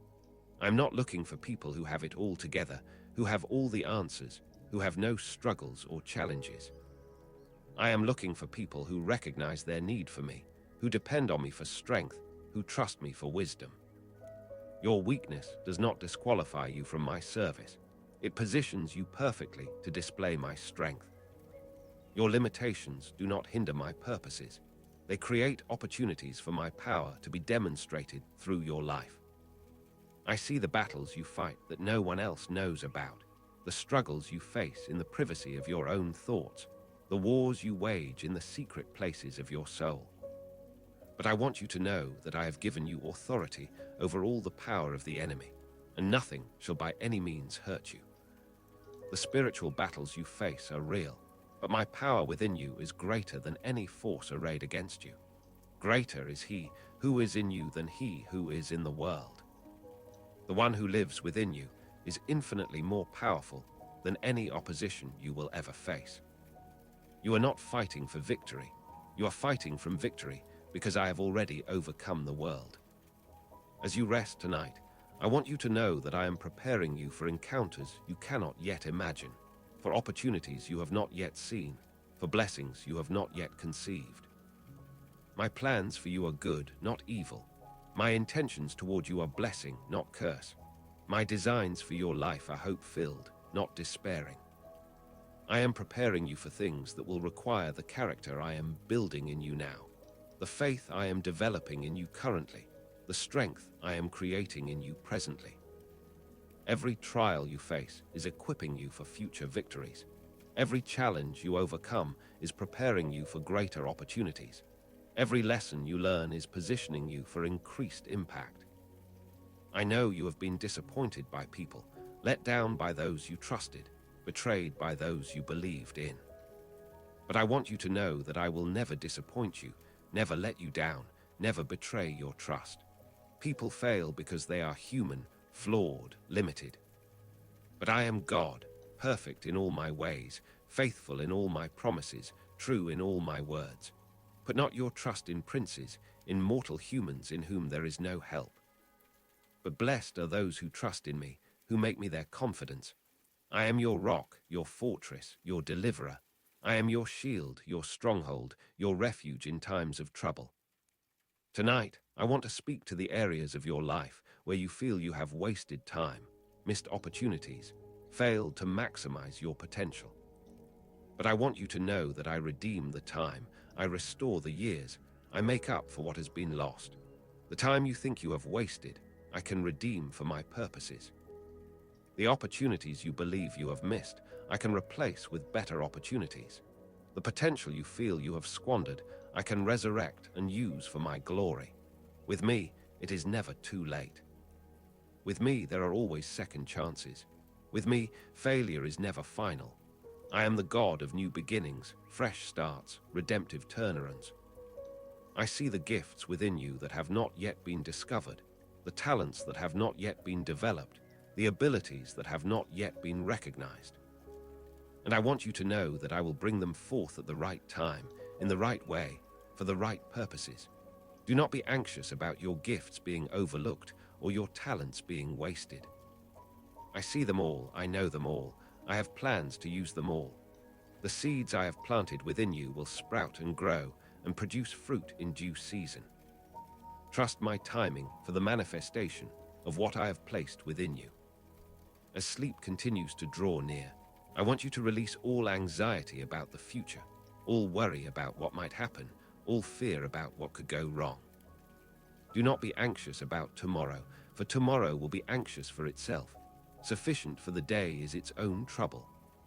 Speaker 1: I'm not looking for people who have it all together, who have all the answers, who have no struggles or challenges. I am looking for people who recognize their need for me, who depend on me for strength, who trust me for wisdom. Your weakness does not disqualify you from my service. It positions you perfectly to display my strength. Your limitations do not hinder my purposes. They create opportunities for my power to be demonstrated through your life. I see the battles you fight that no one else knows about, the struggles you face in the privacy of your own thoughts, the wars you wage in the secret places of your soul. But I want you to know that I have given you authority over all the power of the enemy, and nothing shall by any means hurt you. The spiritual battles you face are real, but my power within you is greater than any force arrayed against you. Greater is he who is in you than he who is in the world. The one who lives within you is infinitely more powerful than any opposition you will ever face. You are not fighting for victory. You are fighting from victory because I have already overcome the world. As you rest tonight, I want you to know that I am preparing you for encounters you cannot yet imagine, for opportunities you have not yet seen, for blessings you have not yet conceived. My plans for you are good, not evil. My intentions toward you are blessing, not curse. My designs for your life are hope-filled, not despairing. I am preparing you for things that will require the character I am building in you now, the faith I am developing in you currently, the strength I am creating in you presently. Every trial you face is equipping you for future victories. Every challenge you overcome is preparing you for greater opportunities. Every lesson you learn is positioning you for increased impact. I know you have been disappointed by people, let down by those you trusted, betrayed by those you believed in. But I want you to know that I will never disappoint you, never let you down, never betray your trust. People fail because they are human, flawed, limited. But I am God, perfect in all my ways, faithful in all my promises, true in all my words. Put not your trust in princes, in mortal humans in whom there is no help. But blessed are those who trust in me, who make me their confidence. I am your rock, your fortress, your deliverer. I am your shield, your stronghold, your refuge in times of trouble. Tonight, I want to speak to the areas of your life where you feel you have wasted time, missed opportunities, failed to maximize your potential. But I want you to know that I redeem the time, I restore the years, I make up for what has been lost. The time you think you have wasted, I can redeem for my purposes. The opportunities you believe you have missed, I can replace with better opportunities. The potential you feel you have squandered, I can resurrect and use for my glory. With me, it is never too late. With me, there are always second chances. With me, failure is never final. I am the God of new beginnings, fresh starts, redemptive turnarounds. I see the gifts within you that have not yet been discovered, the talents that have not yet been developed, the abilities that have not yet been recognized. And I want you to know that I will bring them forth at the right time, in the right way, for the right purposes. Do not be anxious about your gifts being overlooked or your talents being wasted. I see them all, I know them all, I have plans to use them all. The seeds I have planted within you will sprout and grow and produce fruit in due season. Trust my timing for the manifestation of what I have placed within you. As sleep continues to draw near, I want you to release all anxiety about the future, all worry about what might happen, all fear about what could go wrong. Do not be anxious about tomorrow, for tomorrow will be anxious for itself. Sufficient for the day is its own trouble.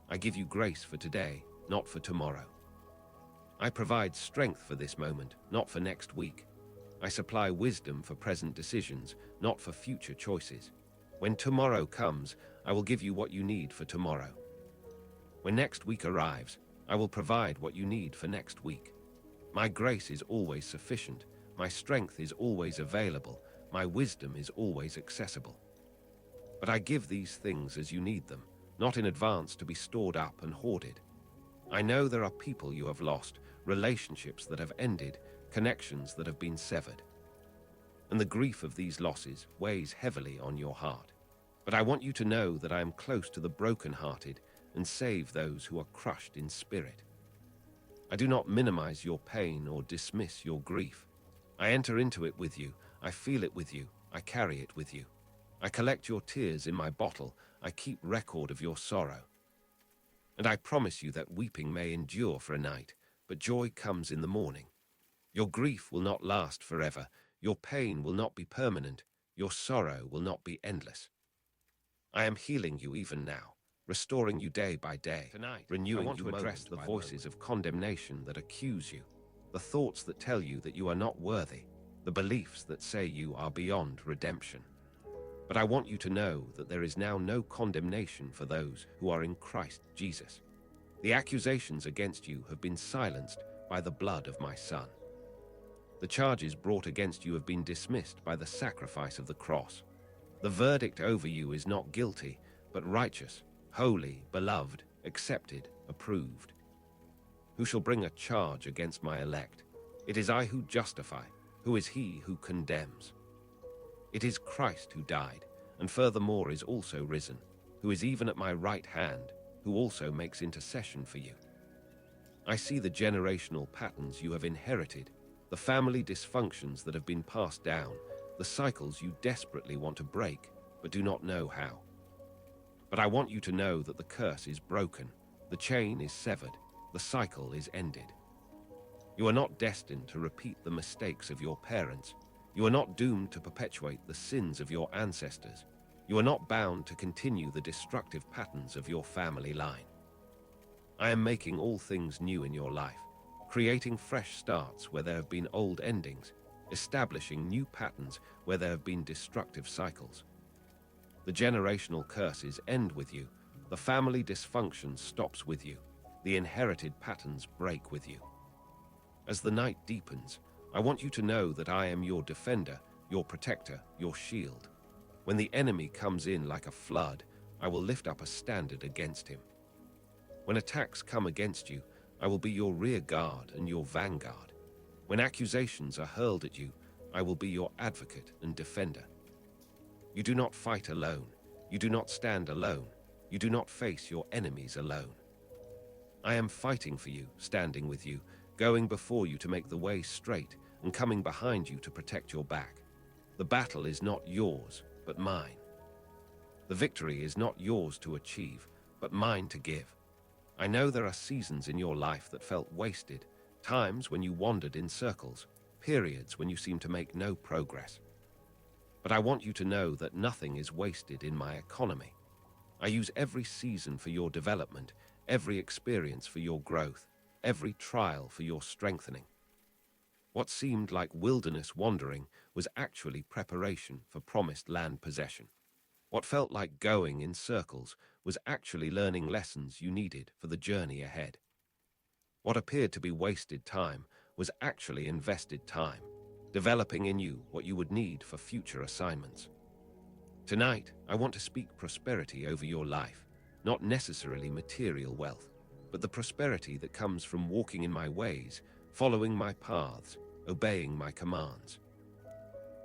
Speaker 1: I give you grace for today, not for tomorrow. I provide strength for this moment, not for next week. I supply wisdom for present decisions, not for future choices. When tomorrow comes, I will give you what you need for tomorrow. When next week arrives, I will provide what you need for next week. My grace is always sufficient, my strength is always available, my wisdom is always accessible. But I give these things as you need them, not in advance to be stored up and hoarded. I know there are people you have lost, relationships that have ended, connections that have been severed. And the grief of these losses weighs heavily on your heart. But I want you to know that I am close to the brokenhearted and save those who are crushed in spirit. I do not minimize your pain or dismiss your grief. I enter into it with you, I feel it with you, I carry it with you. I collect your tears in my bottle, I keep record of your sorrow. And I promise you that weeping may endure for a night, but joy comes in the morning. Your grief will not last forever, your pain will not be permanent, your sorrow will not be endless. I am healing you even now, restoring you day by day, renewing you. I want to address the voices of condemnation that accuse you, the thoughts that tell you that you are not worthy, the beliefs that say you are beyond redemption. But I want you to know that there is now no condemnation for those who are in Christ Jesus. The accusations against you have been silenced by the blood of my Son. The charges brought against you have been dismissed by the sacrifice of the cross. The verdict over you is not guilty, but righteous, holy, beloved, accepted, approved. Who shall bring a charge against my elect? It is I who justify. Who is he who condemns? It is Christ who died, and furthermore is also risen, who is even at my right hand, who also makes intercession for you. I see the generational patterns you have inherited, the family dysfunctions that have been passed down, the cycles you desperately want to break, but do not know how. But I want you to know that the curse is broken, The chain is severed. The cycle is ended. You are not destined to repeat the mistakes of your parents. You are not doomed to perpetuate the sins of your ancestors. You are not bound to continue the destructive patterns of your family line. I am making all things new in your life, creating fresh starts where there have been old endings, establishing new patterns where there have been destructive cycles. The generational curses end with you. The family dysfunction stops with you. The inherited patterns break with you. As the night deepens, I want you to know that I am your defender, your protector, your shield. When the enemy comes in like a flood, I will lift up a standard against him. When attacks come against you, I will be your rear guard and your vanguard. When accusations are hurled at you, I will be your advocate and defender. You do not fight alone. You do not stand alone. You do not face your enemies alone. I am fighting for you, standing with you, going before you to make the way straight, and coming behind you to protect your back. The battle is not yours, but mine. The victory is not yours to achieve, but mine to give. I know there are seasons in your life that felt wasted, times when you wandered in circles, periods when you seemed to make no progress. But I want you to know that nothing is wasted in my economy. I use every season for your development, every experience for your growth, every trial for your strengthening. What seemed like wilderness wandering was actually preparation for promised land possession. What felt like going in circles was actually learning lessons you needed for the journey ahead. What appeared to be wasted time was actually invested time, developing in you what you would need for future assignments. Tonight, I want to speak prosperity over your life, not necessarily material wealth, but the prosperity that comes from walking in my ways, following my paths, obeying my commands.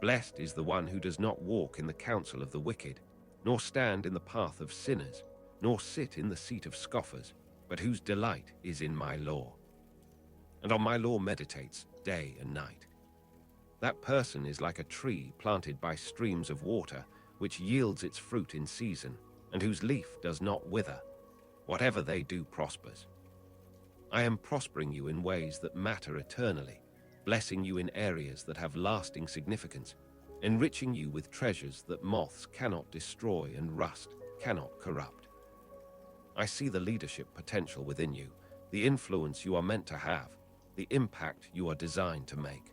Speaker 1: Blessed is the one who does not walk in the counsel of the wicked, nor stand in the path of sinners, nor sit in the seat of scoffers, but whose delight is in my law. And on my law meditates day and night. That person is like a tree planted by streams of water, which yields its fruit in season, and whose leaf does not wither. Whatever they do prospers. I am prospering you in ways that matter eternally, blessing you in areas that have lasting significance, enriching you with treasures that moths cannot destroy and rust cannot corrupt. I see the leadership potential within you, the influence you are meant to have, the impact you are designed to make.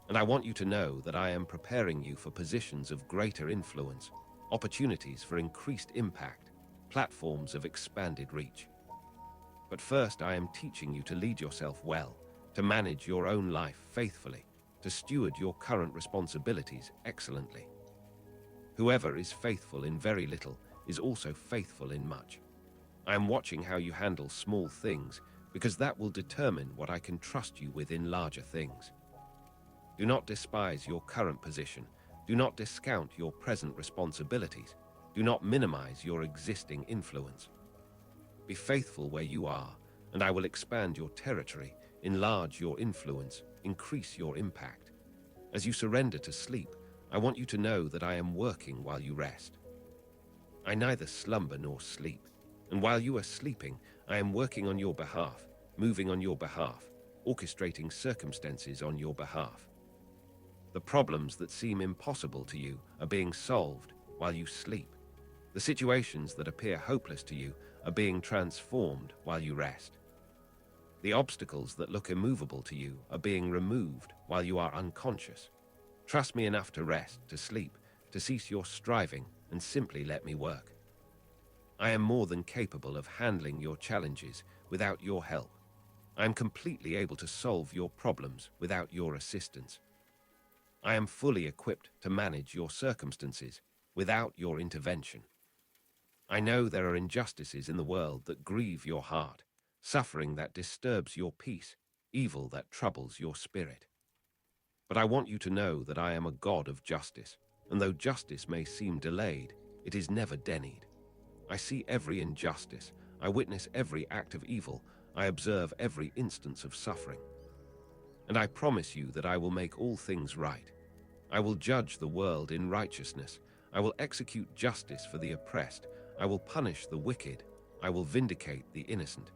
Speaker 1: And I want you to know that I am preparing you for positions of greater influence, opportunities for increased impact, platforms of expanded reach. But first, I am teaching you to lead yourself well, to manage your own life faithfully, to steward your current responsibilities excellently. Whoever is faithful in very little is also faithful in much. I am watching how you handle small things, because that will determine what I can trust you with in larger things. Do not despise your current position. Do not discount your present responsibilities. Do not minimize your existing influence. Be faithful where you are, and I will expand your territory, enlarge your influence, increase your impact. As you surrender to sleep, I want you to know that I am working while you rest. I neither slumber nor sleep, and while you are sleeping, I am working on your behalf, moving on your behalf, orchestrating circumstances on your behalf. The problems that seem impossible to you are being solved while you sleep. The situations that appear hopeless to you are being transformed while you rest. The obstacles that look immovable to you are being removed while you are unconscious. Trust me enough to rest, to sleep, to cease your striving, and simply let me work. I am more than capable of handling your challenges without your help. I am completely able to solve your problems without your assistance. I am fully equipped to manage your circumstances without your intervention. I know there are injustices in the world that grieve your heart, suffering that disturbs your peace, evil that troubles your spirit. But I want you to know that I am a God of justice, and though justice may seem delayed, it is never denied. I see every injustice, I witness every act of evil, I observe every instance of suffering. And I promise you that I will make all things right. I will judge the world in righteousness. I will execute justice for the oppressed. I will punish the wicked. I will vindicate the innocent.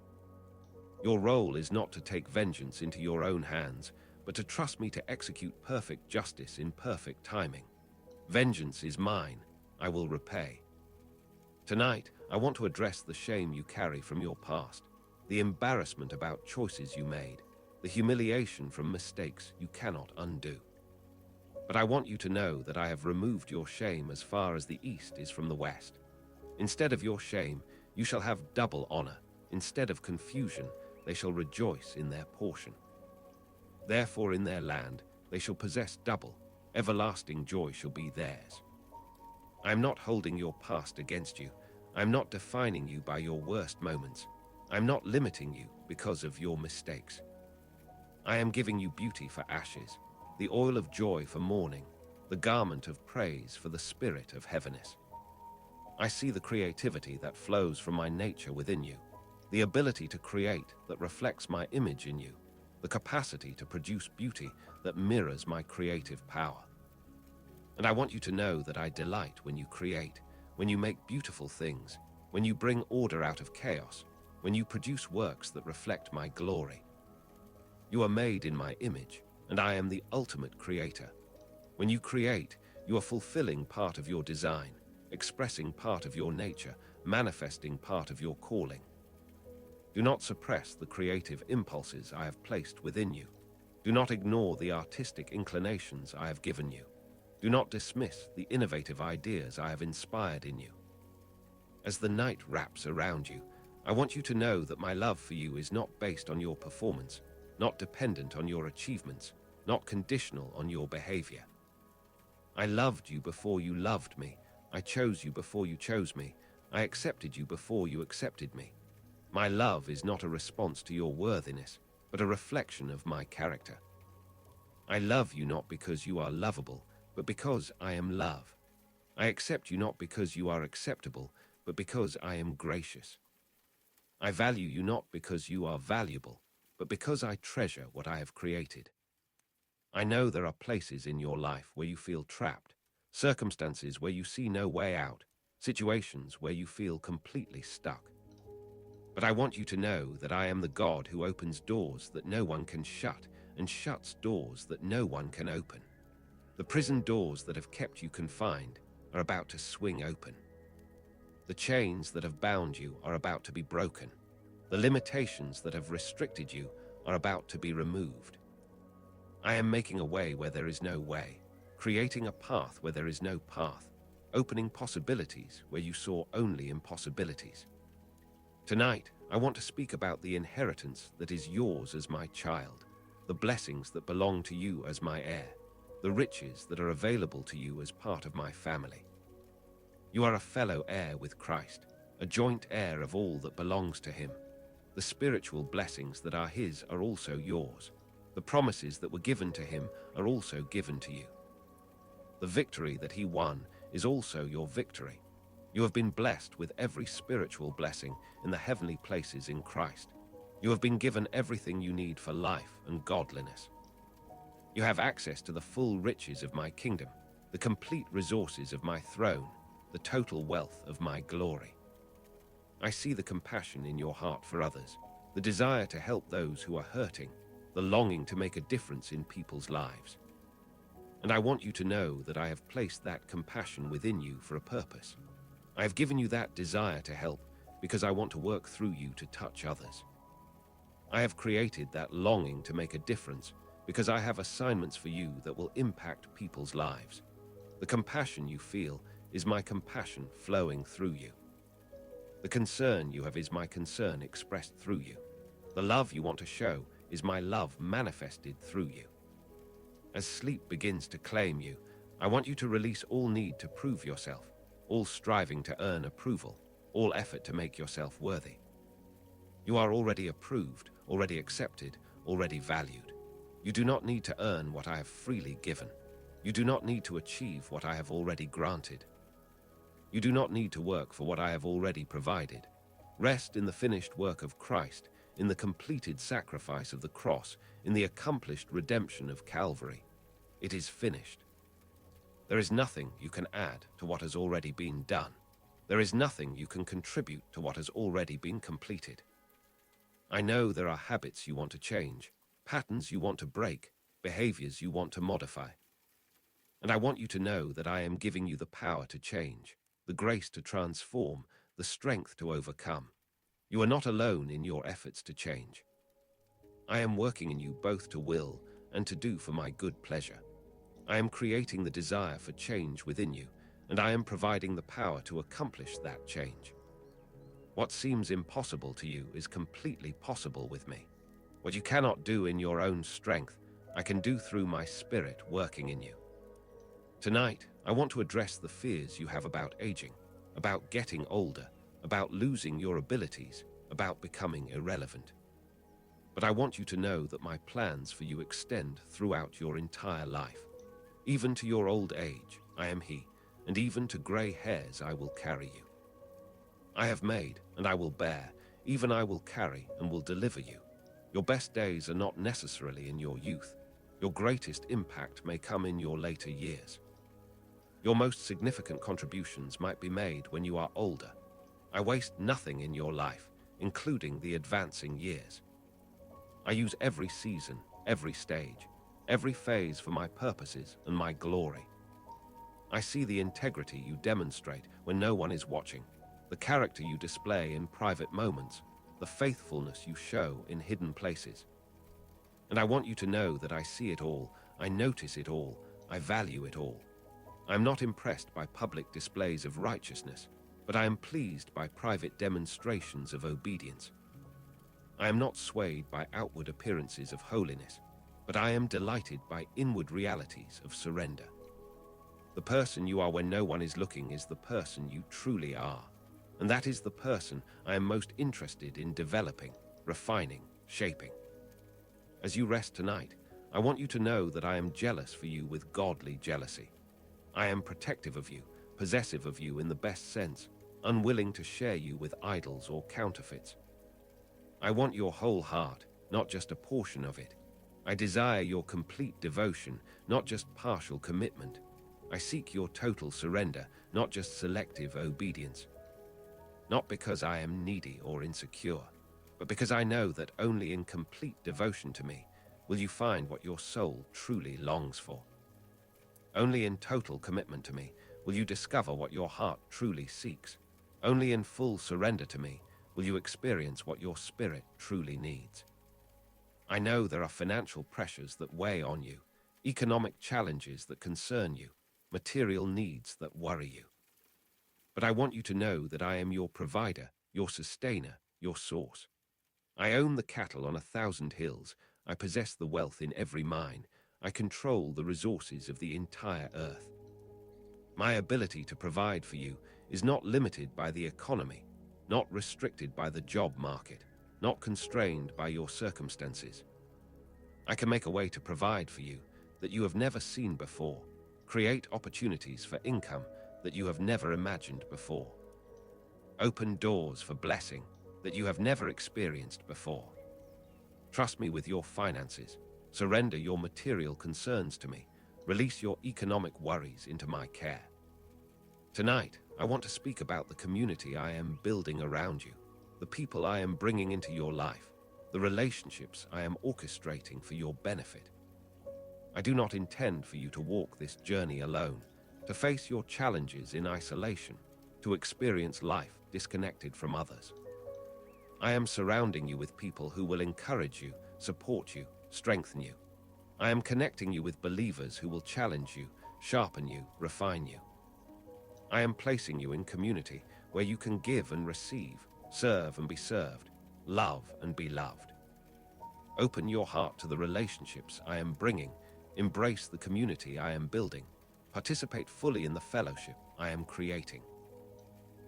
Speaker 1: Your role is not to take vengeance into your own hands, but to trust me to execute perfect justice in perfect timing. Vengeance is mine, I will repay. Tonight, I want to address the shame you carry from your past, the embarrassment about choices you made, the humiliation from mistakes you cannot undo. But I want you to know that I have removed your shame as far as the east is from the west. Instead of your shame, you shall have double honor. Instead of confusion, they shall rejoice in their portion. Therefore in their land they shall possess double. Everlasting joy shall be theirs. I am not holding your past against you. I am not defining you by your worst moments. I am not limiting you because of your mistakes. I am giving you beauty for ashes, the oil of joy for mourning, the garment of praise for the spirit of heaviness. I see the creativity that flows from my nature within you, the ability to create that reflects my image in you, the capacity to produce beauty that mirrors my creative power. And I want you to know that I delight when you create, when you make beautiful things, when you bring order out of chaos, when you produce works that reflect my glory. You are made in my image, and I am the ultimate creator. When you create, you are fulfilling part of your design, expressing part of your nature, manifesting part of your calling. Do not suppress the creative impulses I have placed within you. Do not ignore the artistic inclinations I have given you. Do not dismiss the innovative ideas I have inspired in you. As the night wraps around you, I want you to know that my love for you is not based on your performance, not dependent on your achievements, not conditional on your behavior. I loved you before you loved me. I chose you before you chose me. I accepted you before you accepted me. My love is not a response to your worthiness, but a reflection of my character. I love you not because you are lovable, but because I am love. I accept you not because you are acceptable, but because I am gracious. I value you not because you are valuable, but because I treasure what I have created. I know there are places in your life where you feel trapped, circumstances where you see no way out, situations where you feel completely stuck. But I want you to know that I am the God who opens doors that no one can shut and shuts doors that no one can open. The prison doors that have kept you confined are about to swing open. The chains that have bound you are about to be broken. The limitations that have restricted you are about to be removed. I am making a way where there is no way, creating a path where there is no path, opening possibilities where you saw only impossibilities. Tonight, I want to speak about the inheritance that is yours as my child, the blessings that belong to you as my heir, the riches that are available to you as part of my family. You are a fellow heir with Christ, a joint heir of all that belongs to him. The spiritual blessings that are his are also yours. The promises that were given to him are also given to you. The victory that he won is also your victory. You have been blessed with every spiritual blessing in the heavenly places in Christ. You have been given everything you need for life and godliness. You have access to the full riches of my kingdom, the complete resources of my throne, the total wealth of my glory. I see the compassion in your heart for others, the desire to help those who are hurting, the longing to make a difference in people's lives. And I want you to know that I have placed that compassion within you for a purpose. I have given you that desire to help because I want to work through you to touch others. I have created that longing to make a difference because I have assignments for you that will impact people's lives. The compassion you feel is my compassion flowing through you. The concern you have is my concern expressed through you. The love you want to show is my love manifested through you. As sleep begins to claim you, I want you to release all need to prove yourself, all striving to earn approval, all effort to make yourself worthy. You are already approved, already accepted, already valued. You do not need to earn what I have freely given. You do not need to achieve what I have already granted. You do not need to work for what I have already provided. Rest in the finished work of Christ, in the completed sacrifice of the cross, in the accomplished redemption of Calvary. It is finished. There is nothing you can add to what has already been done. There is nothing you can contribute to what has already been completed. I know there are habits you want to change, patterns you want to break, behaviors you want to modify. And I want you to know that I am giving you the power to change, the grace to transform, the strength to overcome. You are not alone in your efforts to change. I am working in you both to will and to do for my good pleasure. I am creating the desire for change within you, and I am providing the power to accomplish that change. What seems impossible to you is completely possible with me. What you cannot do in your own strength, I can do through my spirit working in you. Tonight, I want to address the fears you have about aging, about getting older, about losing your abilities, about becoming irrelevant. But I want you to know that my plans for you extend throughout your entire life. Even to your old age, I am He, and even to grey hairs I will carry you. I have made, and I will bear, even I will carry and will deliver you. Your best days are not necessarily in your youth. Your greatest impact may come in your later years. Your most significant contributions might be made when you are older. I waste nothing in your life, including the advancing years. I use every season, every stage, every phase for my purposes and my glory. I see the integrity you demonstrate when no one is watching, the character you display in private moments, the faithfulness you show in hidden places. And I want you to know that I see it all, I notice it all, I value it all. I am not impressed by public displays of righteousness, but I am pleased by private demonstrations of obedience. I am not swayed by outward appearances of holiness, but I am delighted by inward realities of surrender. The person you are when no one is looking is the person you truly are, and that is the person I am most interested in developing, refining, shaping. As you rest tonight, I want you to know that I am jealous for you with godly jealousy. I am protective of you, possessive of you in the best sense, unwilling to share you with idols or counterfeits. I want your whole heart, not just a portion of it. I desire your complete devotion, not just partial commitment. I seek your total surrender, not just selective obedience. Not because I am needy or insecure, but because I know that only in complete devotion to me will you find what your soul truly longs for. Only in total commitment to me will you discover what your heart truly seeks. Only in full surrender to me will you experience what your spirit truly needs. I know there are financial pressures that weigh on you, economic challenges that concern you, material needs that worry you. But I want you to know that I am your provider, your sustainer, your source. I own the cattle on 1,000 hills. I possess the wealth in every mine. I control the resources of the entire earth. My ability to provide for you is not limited by the economy, not restricted by the job market, not constrained by your circumstances. I can make a way to provide for you that you have never seen before, create opportunities for income that you have never imagined before, open doors for blessing that you have never experienced before. Trust me with your finances. Surrender your material concerns to me. Release your economic worries into my care. Tonight, I want to speak about the community I am building around you, the people I am bringing into your life, the relationships I am orchestrating for your benefit. I do not intend for you to walk this journey alone, to face your challenges in isolation, to experience life disconnected from others. I am surrounding you with people who will encourage you, support you, strengthen you. I am connecting you with believers who will challenge you, sharpen you, refine you. I am placing you in community where you can give and receive, serve and be served, love and be loved. Open your heart to the relationships I am bringing, embrace the community I am building, participate fully in the fellowship I am creating.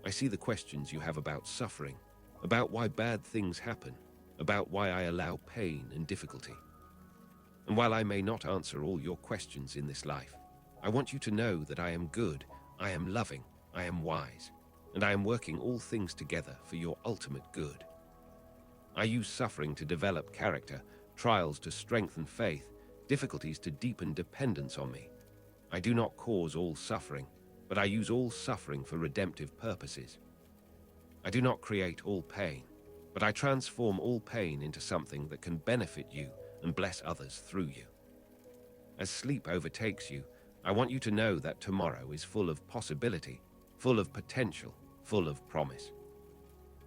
Speaker 1: I see the questions you have about suffering, about why bad things happen, about why I allow pain and difficulty. And while I may not answer all your questions in this life, I want you to know that I am good, I am loving, I am wise, and I am working all things together for your ultimate good. I use suffering to develop character, trials to strengthen faith, difficulties to deepen dependence on me. I do not cause all suffering. but I use all suffering for redemptive purposes. I do not create all pain, but I transform all pain into something that can benefit you and bless others through you. As sleep overtakes you, I want you to know that tomorrow is full of possibility, full of potential, full of promise.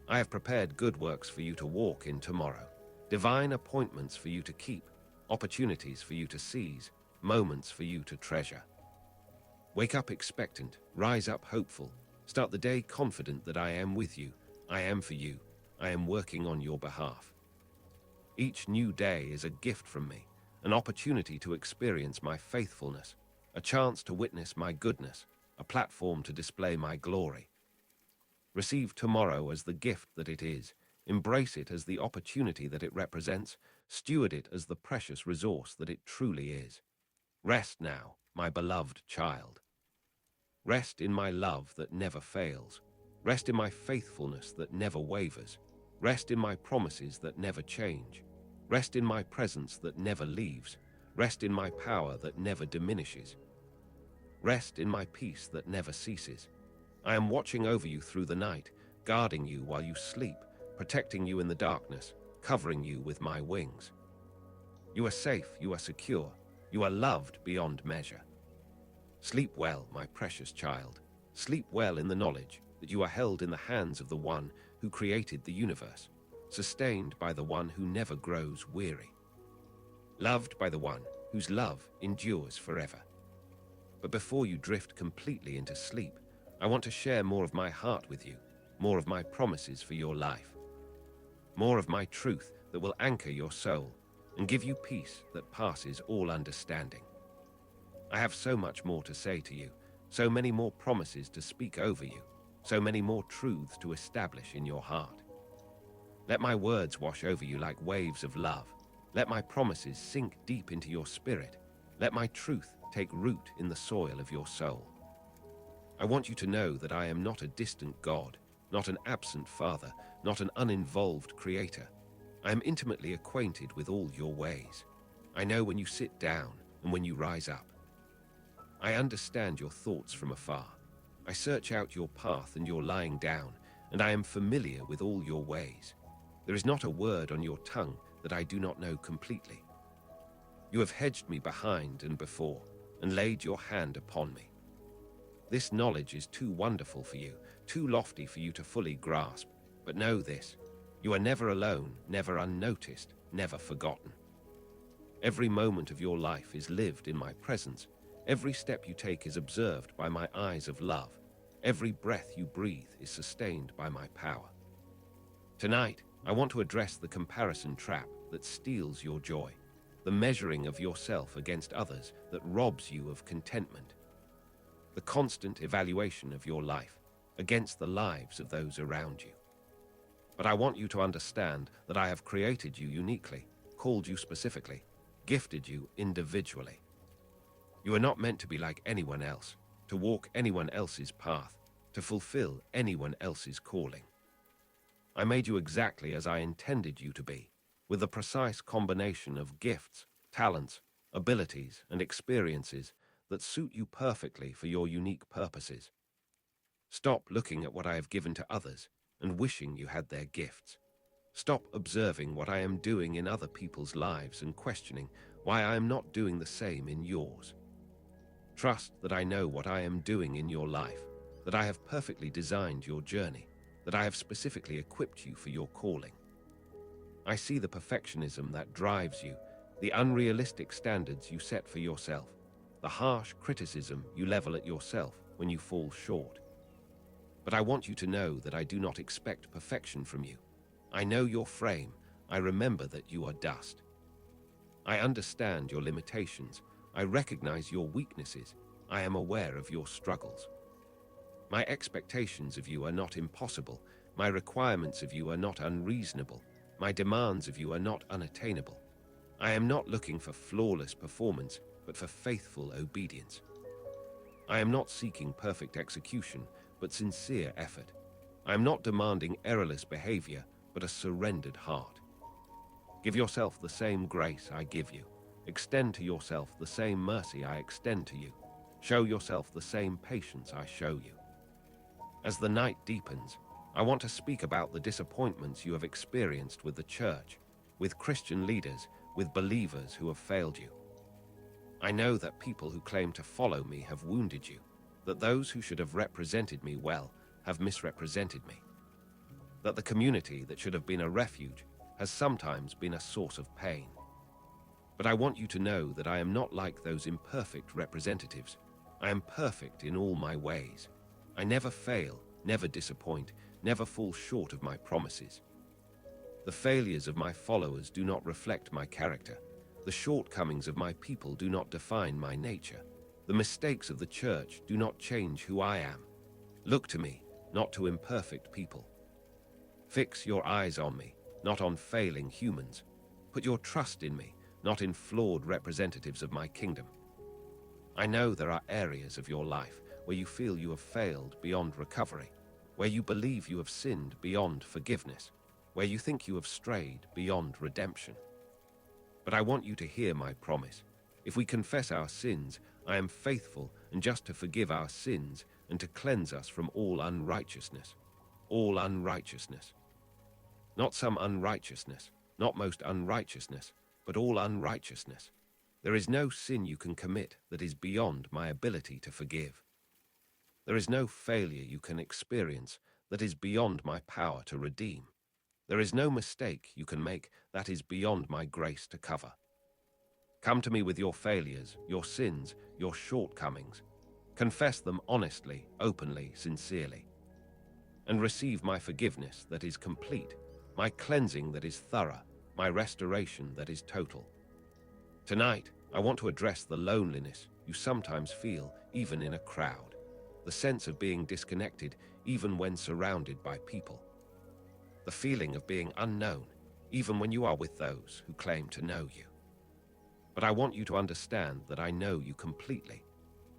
Speaker 1: I have prepared good works for you to walk in tomorrow, divine appointments for you to keep, opportunities for you to seize, moments for you to treasure. Wake up expectant, rise up hopeful, start the day confident that I am with you, I am for you, I am working on your behalf. Each new day is a gift from me, an opportunity to experience my faithfulness, a chance to witness my goodness, a platform to display my glory. Receive tomorrow as the gift that it is, embrace it as the opportunity that it represents, steward it as the precious resource that it truly is. Rest now, my beloved child. Rest in my love that never fails. Rest in my faithfulness that never wavers. Rest in my promises that never change. Rest in my presence that never leaves. Rest in my power that never diminishes. Rest in my peace that never ceases. I am watching over you through the night, guarding you while you sleep, protecting you in the darkness, covering you with my wings. You are safe, you are secure, you are loved beyond measure. Sleep well, my precious child. Sleep well in the knowledge that you are held in the hands of the one who created the universe, sustained by the one who never grows weary, loved by the one whose love endures forever. But before you drift completely into sleep, I want to share more of my heart with you, more of my promises for your life, more of my truth that will anchor your soul and give you peace that passes all understanding. I have so much more to say to you, so many more promises to speak over you, so many more truths to establish in your heart. Let my words wash over you like waves of love. Let my promises sink deep into your spirit. Let my truth take root in the soil of your soul. I want you to know that I am not a distant God, not an absent Father, not an uninvolved Creator. I am intimately acquainted with all your ways. I know when you sit down and when you rise up. I understand your thoughts from afar. I search out your path and your lying down, and I am familiar with all your ways. There is not a word on your tongue that I do not know completely. You have hedged me behind and before, and laid your hand upon me. This knowledge is too wonderful for you, too lofty for you to fully grasp. But know this, you are never alone, never unnoticed, never forgotten. Every moment of your life is lived in my presence. Every step you take is observed by my eyes of love. Every breath you breathe is sustained by my power. Tonight, I want to address the comparison trap that steals your joy, the measuring of yourself against others that robs you of contentment, the constant evaluation of your life against the lives of those around you. But I want you to understand that I have created you uniquely, called you specifically, gifted you individually. You are not meant to be like anyone else, to walk anyone else's path, to fulfill anyone else's calling. I made you exactly as I intended you to be, with a precise combination of gifts, talents, abilities, and experiences that suit you perfectly for your unique purposes. Stop looking at what I have given to others and wishing you had their gifts. Stop observing what I am doing in other people's lives and questioning why I am not doing the same in yours. Trust that I know what I am doing in your life, that I have perfectly designed your journey, that I have specifically equipped you for your calling. I see the perfectionism that drives you, the unrealistic standards you set for yourself, the harsh criticism you level at yourself when you fall short. But I want you to know that I do not expect perfection from you. I know your frame. I remember that you are dust. I understand your limitations. I recognize your weaknesses. I am aware of your struggles. My expectations of you are not impossible. My requirements of you are not unreasonable. My demands of you are not unattainable. I am not looking for flawless performance, but for faithful obedience. I am not seeking perfect execution, but sincere effort. I am not demanding errorless behavior, but a surrendered heart. Give yourself the same grace I give you. Extend to yourself the same mercy I extend to you. Show yourself the same patience I show you. As the night deepens, I want to speak about the disappointments you have experienced with the church, with Christian leaders, with believers who have failed you. I know that people who claim to follow me have wounded you, that those who should have represented me well have misrepresented me, that the community that should have been a refuge has sometimes been a source of pain. But I want you to know that I am not like those imperfect representatives. I am perfect in all my ways. I never fail, never disappoint, never fall short of my promises. The failures of my followers do not reflect my character. The shortcomings of my people do not define my nature. The mistakes of the church do not change who I am. Look to me, not to imperfect people. Fix your eyes on me, not on failing humans. Put your trust in me, not in flawed representatives of my kingdom. I know there are areas of your life where you feel you have failed beyond recovery, where you believe you have sinned beyond forgiveness, where you think you have strayed beyond redemption. But I want you to hear my promise. If we confess our sins, I am faithful and just to forgive our sins and to cleanse us from all unrighteousness. All unrighteousness. Not some unrighteousness, not most unrighteousness, but all unrighteousness. There is no sin you can commit that is beyond my ability to forgive. There is no failure you can experience that is beyond my power to redeem. There is no mistake you can make that is beyond my grace to cover. Come to me with your failures, your sins, your shortcomings. Confess them honestly, openly, sincerely. And receive my forgiveness that is complete, my cleansing that is thorough, my restoration that is total. Tonight, I want to address the loneliness you sometimes feel even in a crowd, the sense of being disconnected even when surrounded by people, the feeling of being unknown even when you are with those who claim to know you. But I want you to understand that I know you completely.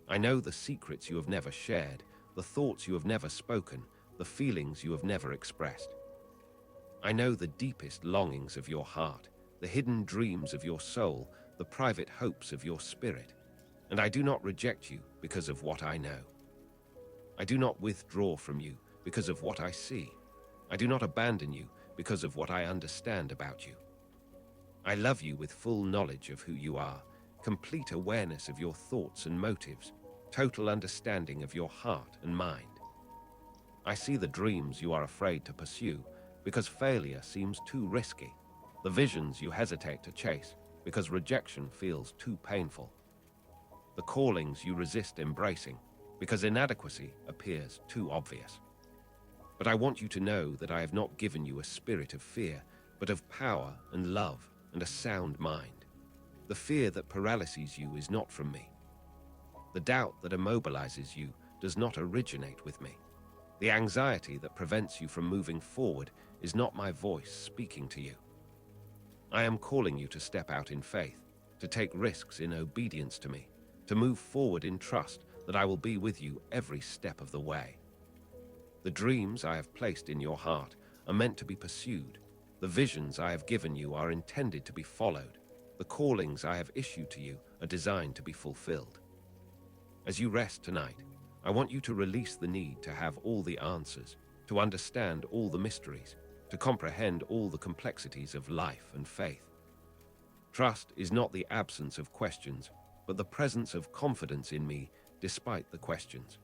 Speaker 1: I know the secrets you have never shared, the thoughts you have never spoken, the feelings you have never expressed. I know the deepest longings of your heart, the hidden dreams of your soul, the private hopes of your spirit, and I do not reject you because of what I know. I do not withdraw from you because of what I see. I do not abandon you because of what I understand about you. I love you with full knowledge of who you are, complete awareness of your thoughts and motives, total understanding of your heart and mind. I see the dreams you are afraid to pursue because failure seems too risky, the visions you hesitate to chase because rejection feels too painful, the callings you resist embracing because inadequacy appears too obvious. But I want you to know that I have not given you a spirit of fear, but of power and love and a sound mind. The fear that paralyzes you is not from me. The doubt that immobilizes you does not originate with me. The anxiety that prevents you from moving forward is not my voice speaking to you. I am calling you to step out in faith, to take risks in obedience to me, to move forward in trust that I will be with you every step of the way. The dreams I have placed in your heart are meant to be pursued. The visions I have given you are intended to be followed. The callings I have issued to you are designed to be fulfilled. As you rest tonight, I want you to release the need to have all the answers, to understand all the mysteries, to comprehend all the complexities of life and faith. Trust is not the absence of questions, but the presence of confidence in me despite the questions.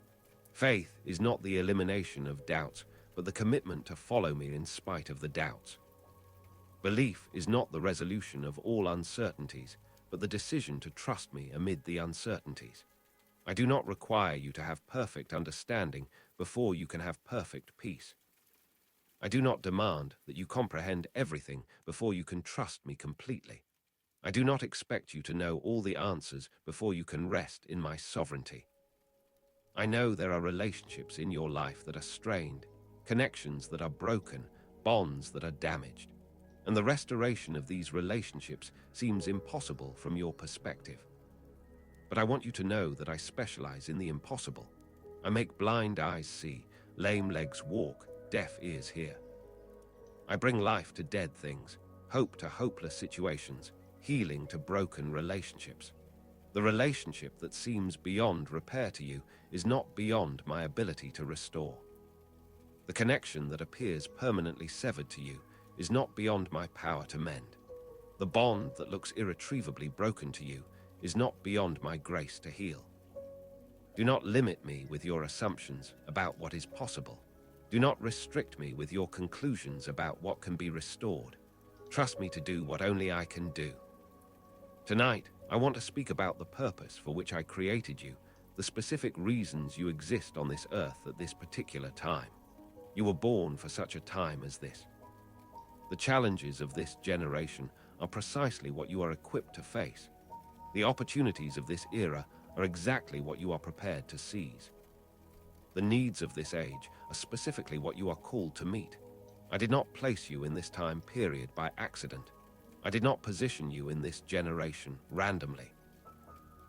Speaker 1: Faith is not the elimination of doubts, but the commitment to follow me in spite of the doubts. Belief is not the resolution of all uncertainties, but the decision to trust me amid the uncertainties. I do not require you to have perfect understanding before you can have perfect peace. I do not demand that you comprehend everything before you can trust me completely. I do not expect you to know all the answers before you can rest in my sovereignty. I know there are relationships in your life that are strained, connections that are broken, bonds that are damaged, and the restoration of these relationships seems impossible from your perspective. But I want you to know that I specialize in the impossible. I make blind eyes see, lame legs walk, deaf ears hear. I bring life to dead things, hope to hopeless situations, healing to broken relationships. The relationship that seems beyond repair to you is not beyond my ability to restore. The connection that appears permanently severed to you is not beyond my power to mend. The bond that looks irretrievably broken to you is not beyond my grace to heal. Do not limit me with your assumptions about what is possible. Do not restrict me with your conclusions about what can be restored. Trust me to do what only I can do. Tonight, I want to speak about the purpose for which I created you, the specific reasons you exist on this earth at this particular time. You were born for such a time as this. The challenges of this generation are precisely what you are equipped to face. The opportunities of this era are exactly what you are prepared to seize. The needs of this age are specifically what you are called to meet. I did not place you in this time period by accident. I did not position you in this generation randomly.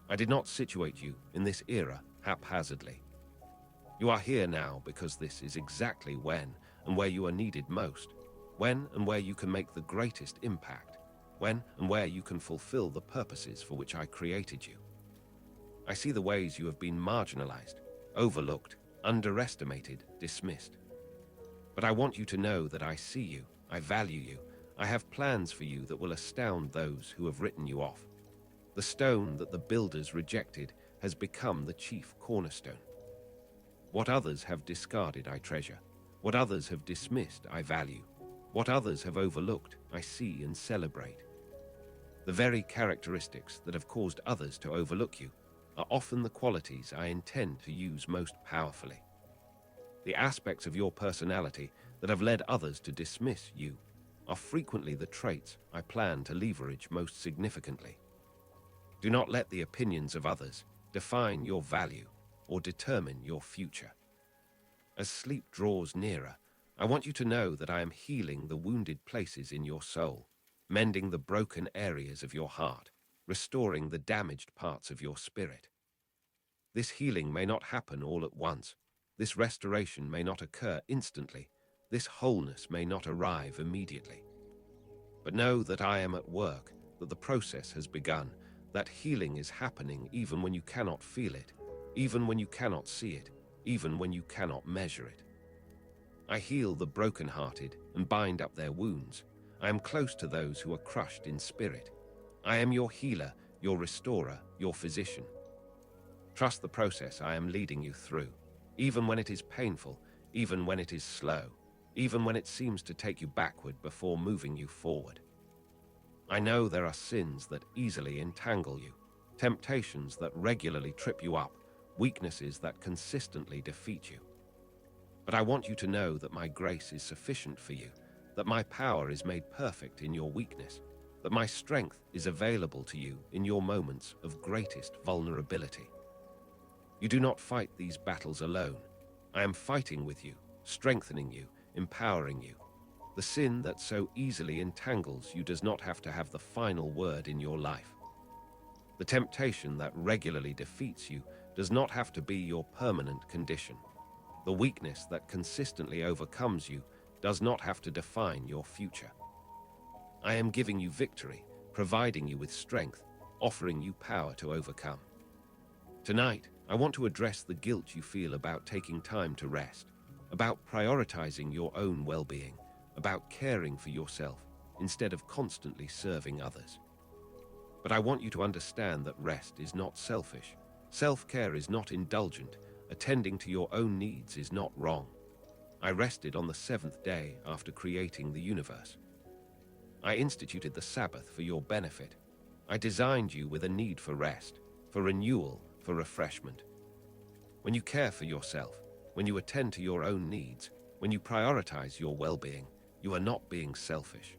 Speaker 1: I did not situate you in this era haphazardly. You are here now because this is exactly when and where you are needed most, when and where you can make the greatest impact, when and where you can fulfill the purposes for which I created you. I see the ways you have been marginalized, overlooked, underestimated, dismissed. But I want you to know that I see you, I value you, I have plans for you that will astound those who have written you off. The stone that the builders rejected has become the chief cornerstone. What others have discarded, I treasure. What others have dismissed, I value. What others have overlooked, I see and celebrate. The very characteristics that have caused others to overlook you are often the qualities I intend to use most powerfully. The aspects of your personality that have led others to dismiss you are frequently the traits I plan to leverage most significantly. Do not let the opinions of others define your value or determine your future. As sleep draws nearer, I want you to know that I am healing the wounded places in your soul, mending the broken areas of your heart, restoring the damaged parts of your spirit. This healing may not happen all at once. This restoration may not occur instantly. This wholeness may not arrive immediately. But know that I am at work, that the process has begun, that healing is happening even when you cannot feel it, even when you cannot see it, even when you cannot measure it. I heal the brokenhearted and bind up their wounds. I am close to those who are crushed in spirit. I am your healer, your restorer, your physician. Trust the process I am leading you through, even when it is painful, even when it is slow, even when it seems to take you backward before moving you forward. I know there are sins that easily entangle you, temptations that regularly trip you up, weaknesses that consistently defeat you. But I want you to know that my grace is sufficient for you, that my power is made perfect in your weakness, that my strength is available to you in your moments of greatest vulnerability. You do not fight these battles alone. I am fighting with you, strengthening you, empowering you. The sin that so easily entangles you does not have to have the final word in your life. The temptation that regularly defeats you does not have to be your permanent condition. The weakness that consistently overcomes you does not have to define your future. I am giving you victory, providing you with strength, offering you power to overcome. Tonight, I want to address the guilt you feel about taking time to rest, about prioritizing your own well-being, about caring for yourself instead of constantly serving others. But I want you to understand that rest is not selfish. Self-care is not indulgent. Attending to your own needs is not wrong. I rested on the seventh day after creating the universe. I instituted the Sabbath for your benefit. I designed you with a need for rest, for renewal, for refreshment. When you care for yourself, when you attend to your own needs, when you prioritize your well-being, you are not being selfish.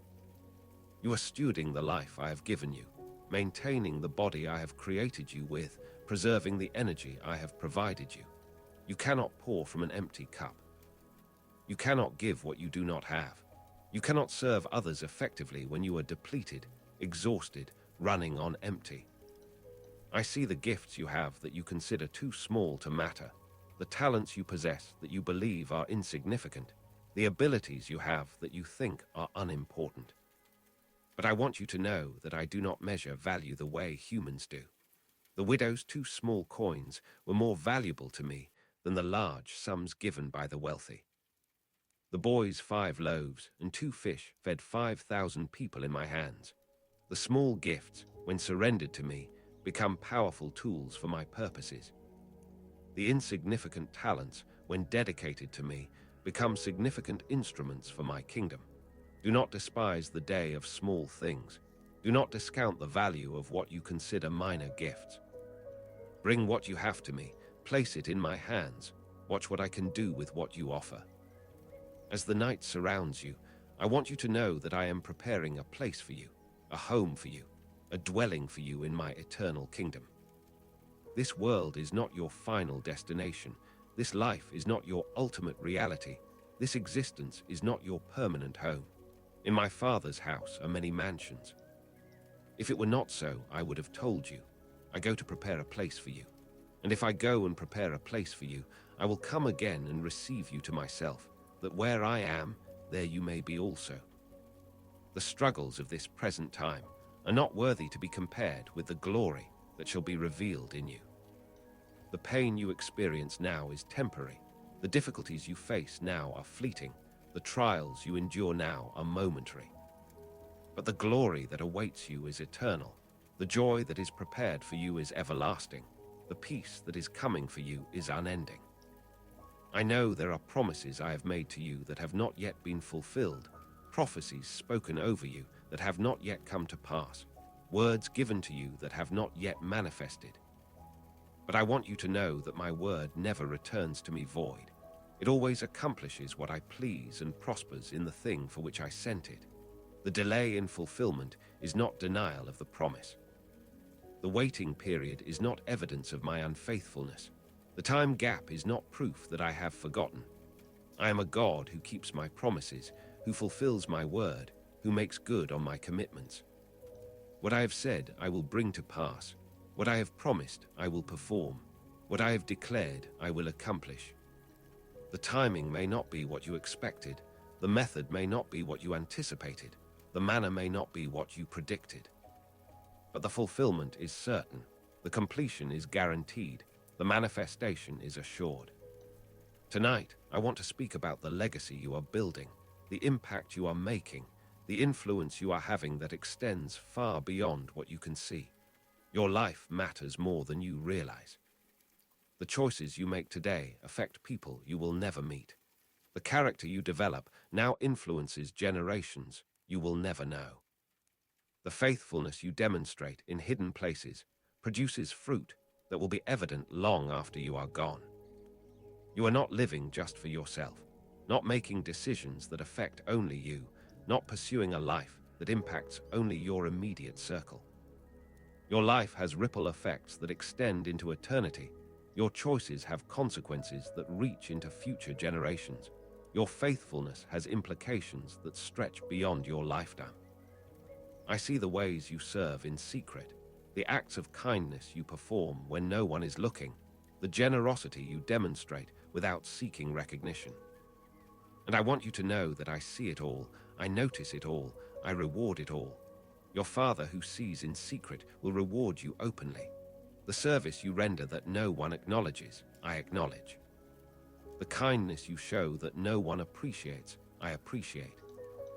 Speaker 1: You are stewarding the life I have given you, maintaining the body I have created you with, preserving the energy I have provided you. You cannot pour from an empty cup. You cannot give what you do not have. You cannot serve others effectively when you are depleted, exhausted, running on empty. I see the gifts you have that you consider too small to matter, the talents you possess that you believe are insignificant, the abilities you have that you think are unimportant. But I want you to know that I do not measure value the way humans do. The widow's 2 small coins were more valuable to me than the large sums given by the wealthy. The boy's 5 loaves and 2 fish fed 5,000 people in my hands. The small gifts, when surrendered to me, become powerful tools for my purposes. The insignificant talents, when dedicated to me, become significant instruments for my kingdom. Do not despise the day of small things. Do not discount the value of what you consider minor gifts. Bring what you have to me, place it in my hands. Watch what I can do with what you offer. As the night surrounds you, I want you to know that I am preparing a place for you, a home for you, a dwelling for you in my eternal kingdom. This world is not your final destination. This life is not your ultimate reality. This existence is not your permanent home. In my Father's house are many mansions. If it were not so, I would have told you. I go to prepare a place for you. And if I go and prepare a place for you, I will come again and receive you to myself, that where I am, there you may be also. The struggles of this present time are not worthy to be compared with the glory that shall be revealed in you. The pain you experience now is temporary. The difficulties you face now are fleeting. The trials you endure now are momentary. But the glory that awaits you is eternal. The joy that is prepared for you is everlasting. The peace that is coming for you is unending. I know there are promises I have made to you that have not yet been fulfilled, prophecies spoken over you that have not yet come to pass, words given to you that have not yet manifested. But I want you to know that my word never returns to me void. It always accomplishes what I please and prospers in the thing for which I sent it. The delay in fulfillment is not denial of the promise. The waiting period is not evidence of my unfaithfulness. The time gap is not proof that I have forgotten. I am a God who keeps my promises, who fulfills my word, who makes good on my commitments. What I have said, I will bring to pass. What I have promised, I will perform. What I have declared, I will accomplish. The timing may not be what you expected. The method may not be what you anticipated. The manner may not be what you predicted. But the fulfillment is certain. The completion is guaranteed. The manifestation is assured. Tonight, I want to speak about the legacy you are building, the impact you are making, the influence you are having that extends far beyond what you can see. Your life matters more than you realize. The choices you make today affect people you will never meet. The character you develop now influences generations you will never know. The faithfulness you demonstrate in hidden places produces fruit that will be evident long after you are gone. You are not living just for yourself, not making decisions that affect only you, not pursuing a life that impacts only your immediate circle. Your life has ripple effects that extend into eternity. Your choices have consequences that reach into future generations. Your faithfulness has implications that stretch beyond your lifetime. I see the ways you serve in secret, the acts of kindness you perform when no one is looking, the generosity you demonstrate without seeking recognition. And I want you to know that I see it all, I notice it all, I reward it all. Your Father who sees in secret will reward you openly. The service you render that no one acknowledges, I acknowledge. The kindness you show that no one appreciates, I appreciate.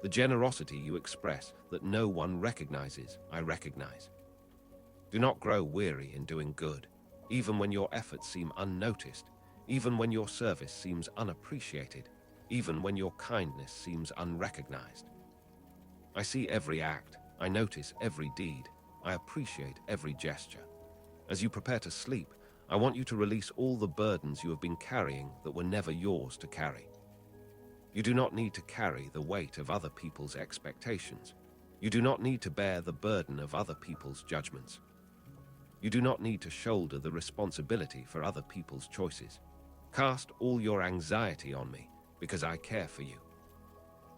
Speaker 1: The generosity you express that no one recognizes, I recognize. Do not grow weary in doing good, even when your efforts seem unnoticed, even when your service seems unappreciated, even when your kindness seems unrecognized. I see every act, I notice every deed, I appreciate every gesture. As you prepare to sleep, I want you to release all the burdens you have been carrying that were never yours to carry. You do not need to carry the weight of other people's expectations. You do not need to bear the burden of other people's judgments. You do not need to shoulder the responsibility for other people's choices. Cast all your anxiety on me, because I care for you.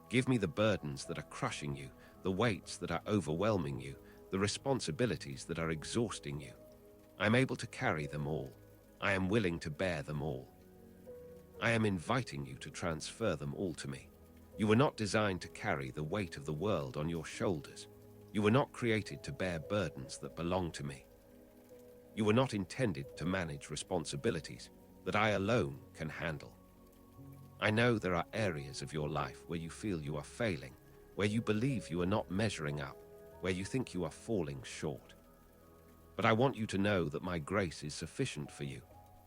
Speaker 1: Give me the burdens that are crushing you, the weights that are overwhelming you, the responsibilities that are exhausting you. I am able to carry them all. I am willing to bear them all. I am inviting you to transfer them all to me. You were not designed to carry the weight of the world on your shoulders. You were not created to bear burdens that belong to me. You were not intended to manage responsibilities that I alone can handle. I know there are areas of your life where you feel you are failing, where you believe you are not measuring up, where you think you are falling short. But I want you to know that my grace is sufficient for you.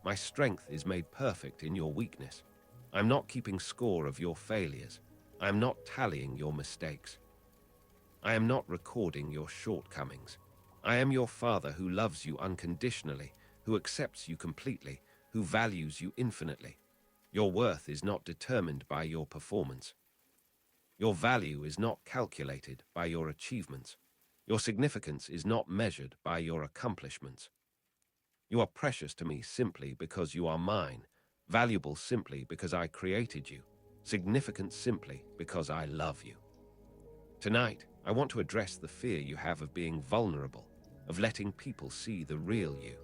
Speaker 1: My strength is made perfect in your weakness. I'm not keeping score of your failures. I am not tallying your mistakes. I am not recording your shortcomings. I am your Father who loves you unconditionally, who accepts you completely, who values you infinitely. Your worth is not determined by your performance. Your value is not calculated by your achievements. Your significance is not measured by your accomplishments. You are precious to me simply because you are mine, valuable simply because I created you, significant simply because I love you. Tonight, I want to address the fear you have of being vulnerable, of letting people see the real you,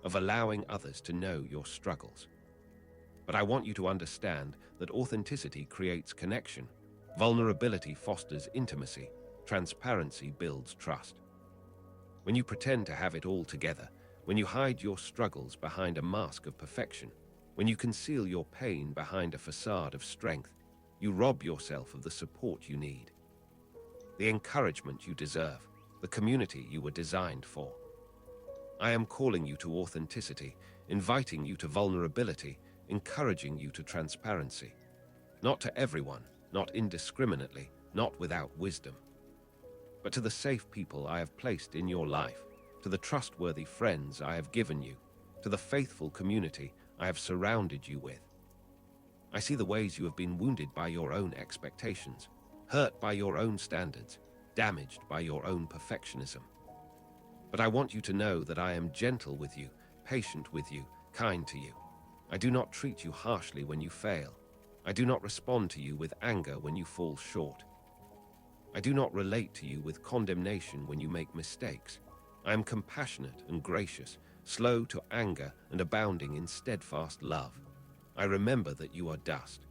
Speaker 1: of allowing others to know your struggles. But I want you to understand that authenticity creates connection, vulnerability fosters intimacy, transparency builds trust. When you pretend to have it all together, when you hide your struggles behind a mask of perfection, when you conceal your pain behind a facade of strength, you rob yourself of the support you need, the encouragement you deserve, the community you were designed for. I am calling you to authenticity, inviting you to vulnerability, encouraging you to transparency. Not to everyone, not indiscriminately, not without wisdom, but to the safe people I have placed in your life, to the trustworthy friends I have given you, to the faithful community I have surrounded you with. I see the ways you have been wounded by your own expectations, hurt by your own standards, damaged by your own perfectionism. But I want you to know that I am gentle with you, patient with you, kind to you. I do not treat you harshly when you fail. I do not respond to you with anger when you fall short. I do not relate to you with condemnation when you make mistakes. I am compassionate and gracious, slow to anger and abounding in steadfast love. I remember that you are dust.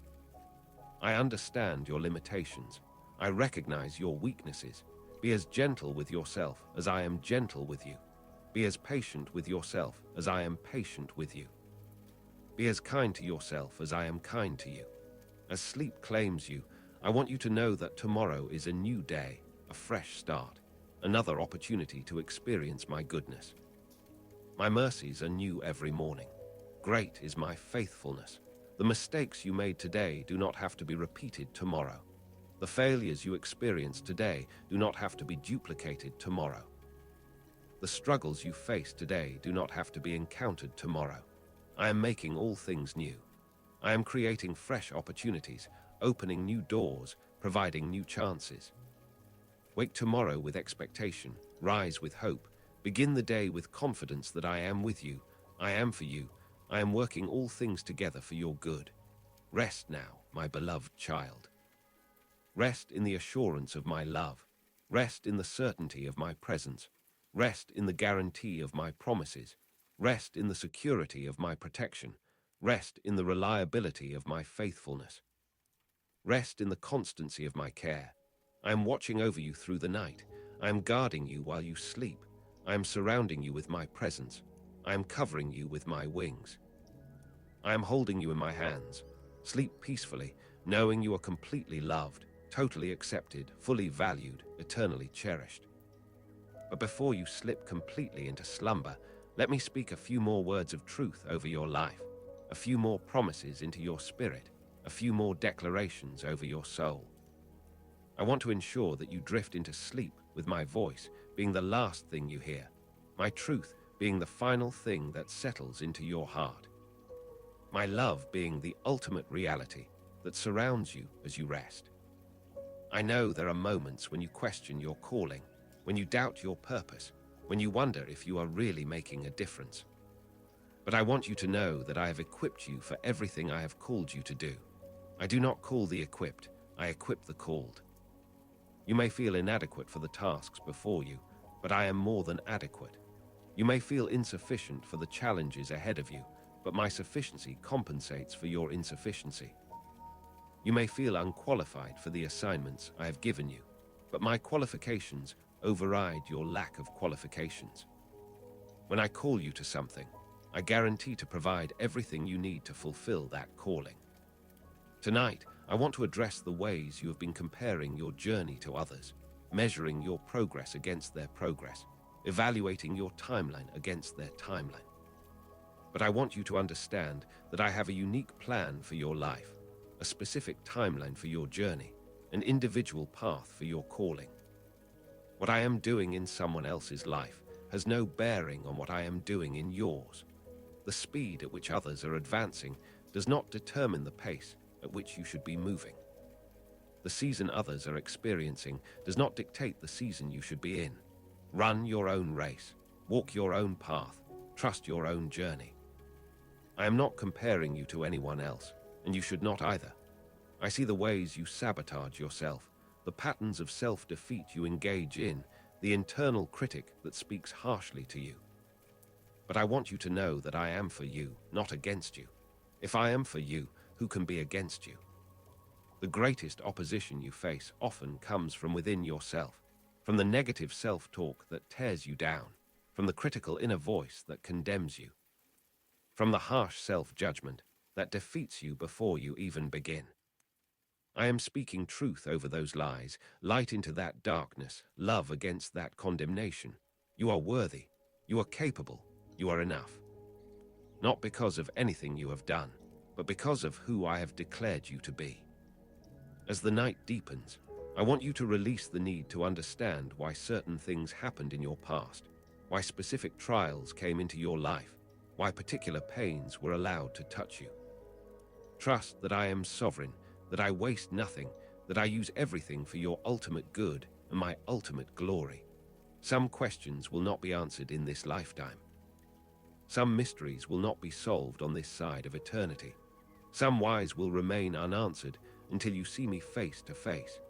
Speaker 1: I understand your limitations. I recognize your weaknesses. Be as gentle with yourself as I am gentle with you. Be as patient with yourself as I am patient with you. Be as kind to yourself as I am kind to you. As sleep claims you, I want you to know that tomorrow is a new day, a fresh start, another opportunity to experience my goodness. My mercies are new every morning. Great is my faithfulness. The mistakes you made today do not have to be repeated tomorrow. The failures you experience today do not have to be duplicated tomorrow. The struggles you face today do not have to be encountered tomorrow. I am making all things new. I am creating fresh opportunities, opening new doors, providing new chances. Wake tomorrow with expectation, rise with hope, begin the day with confidence that I am with you, I am for you, I am working all things together for your good. Rest now, my beloved child. Rest in the assurance of my love. Rest in the certainty of my presence. Rest in the guarantee of my promises. Rest in the security of my protection. Rest in the reliability of my faithfulness. Rest in the constancy of my care. I am watching over you through the night. I am guarding you while you sleep. I am surrounding you with my presence. I am covering you with my wings. I am holding you in my hands. Sleep peacefully, knowing you are completely loved, totally accepted, fully valued, eternally cherished. But before you slip completely into slumber, let me speak a few more words of truth over your life, a few more promises into your spirit, a few more declarations over your soul. I want to ensure that you drift into sleep with my voice being the last thing you hear, my truth being the final thing that settles into your heart, my love being the ultimate reality that surrounds you as you rest. I know there are moments when you question your calling, when you doubt your purpose, when you wonder if you are really making a difference. But I want you to know that I have equipped you for everything I have called you to do. I do not call the equipped, I equip the called. You may feel inadequate for the tasks before you, but I am more than adequate. You may feel insufficient for the challenges ahead of you, but my sufficiency compensates for your insufficiency. You may feel unqualified for the assignments I have given you, but my qualifications override your lack of qualifications. When I call you to something, I guarantee to provide everything you need to fulfill that calling. Tonight, I want to address the ways you have been comparing your journey to others, measuring your progress against their progress, evaluating your timeline against their timeline. But I want you to understand that I have a unique plan for your life, a specific timeline for your journey, an individual path for your calling. What I am doing in someone else's life has no bearing on what I am doing in yours. The speed at which others are advancing does not determine the pace at which you should be moving. The season others are experiencing does not dictate the season you should be in. Run your own race, walk your own path, trust your own journey. I am not comparing you to anyone else, and you should not either. I see the ways you sabotage yourself, the patterns of self-defeat you engage in, the internal critic that speaks harshly to you. But I want you to know that I am for you, not against you. If I am for you, who can be against you? The greatest opposition you face often comes from within yourself, from the negative self-talk that tears you down, from the critical inner voice that condemns you, from the harsh self-judgment that defeats you before you even begin. I am speaking truth over those lies, light into that darkness, love against that condemnation. You are worthy, you are capable, you are enough. Not because of anything you have done, but because of who I have declared you to be. As the night deepens, I want you to release the need to understand why certain things happened in your past, why specific trials came into your life, why particular pains were allowed to touch you. Trust that I am sovereign, that I waste nothing, that I use everything for your ultimate good and my ultimate glory. Some questions will not be answered in this lifetime. Some mysteries will not be solved on this side of eternity. Some whys will remain unanswered until you see me face to face.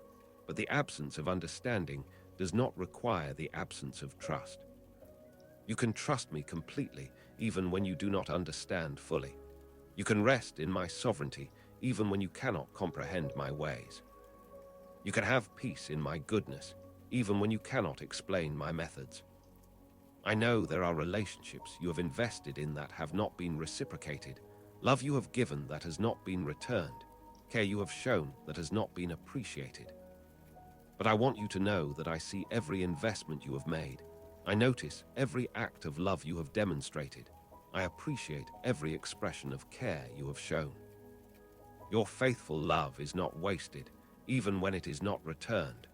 Speaker 1: But the absence of understanding does not require the absence of trust. You can trust me completely even when you do not understand fully. You can rest in my sovereignty even when you cannot comprehend my ways. You can have peace in my goodness even when you cannot explain my methods. I know there are relationships you have invested in that have not been reciprocated, love you have given that has not been returned, care you have shown that has not been appreciated. But I want you to know that I see every investment you have made. I notice every act of love you have demonstrated. I appreciate every expression of care you have shown. Your faithful love is not wasted, even when it is not returned.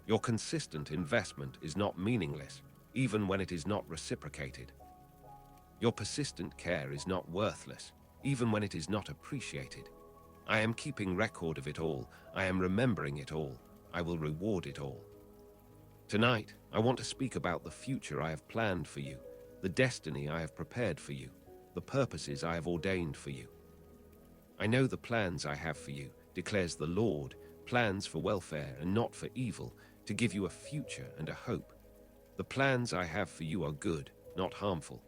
Speaker 1: Your consistent investment is not meaningless, even when it is not reciprocated. Your persistent care is not worthless, even when it is not appreciated. I am keeping record of it all. I am remembering it all. I will reward it all. Tonight, I want to speak about the future I have planned for you, the destiny I have prepared for you, the purposes I have ordained for you. I know the plans I have for you, declares the Lord, plans for welfare and not for evil, to give you a future and a hope. The plans I have for you are good, not harmful.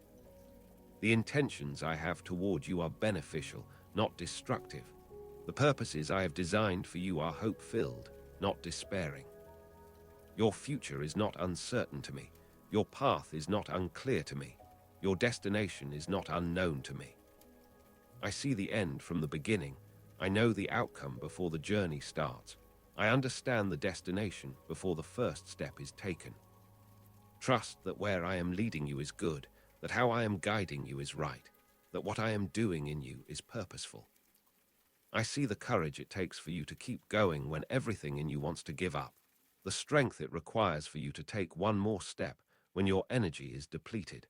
Speaker 1: The intentions I have toward you are beneficial, not destructive. The purposes I have designed for you are hope-filled, not despairing. Your future is not uncertain to me. Your path is not unclear to me. Your destination is not unknown to me. I see the end from the beginning. I know the outcome before the journey starts. I understand the destination before the first step is taken. Trust that where I am leading you is good, that how I am guiding you is right, that what I am doing in you is purposeful. I see the courage it takes for you to keep going when everything in you wants to give up, the strength it requires for you to take one more step when your energy is depleted,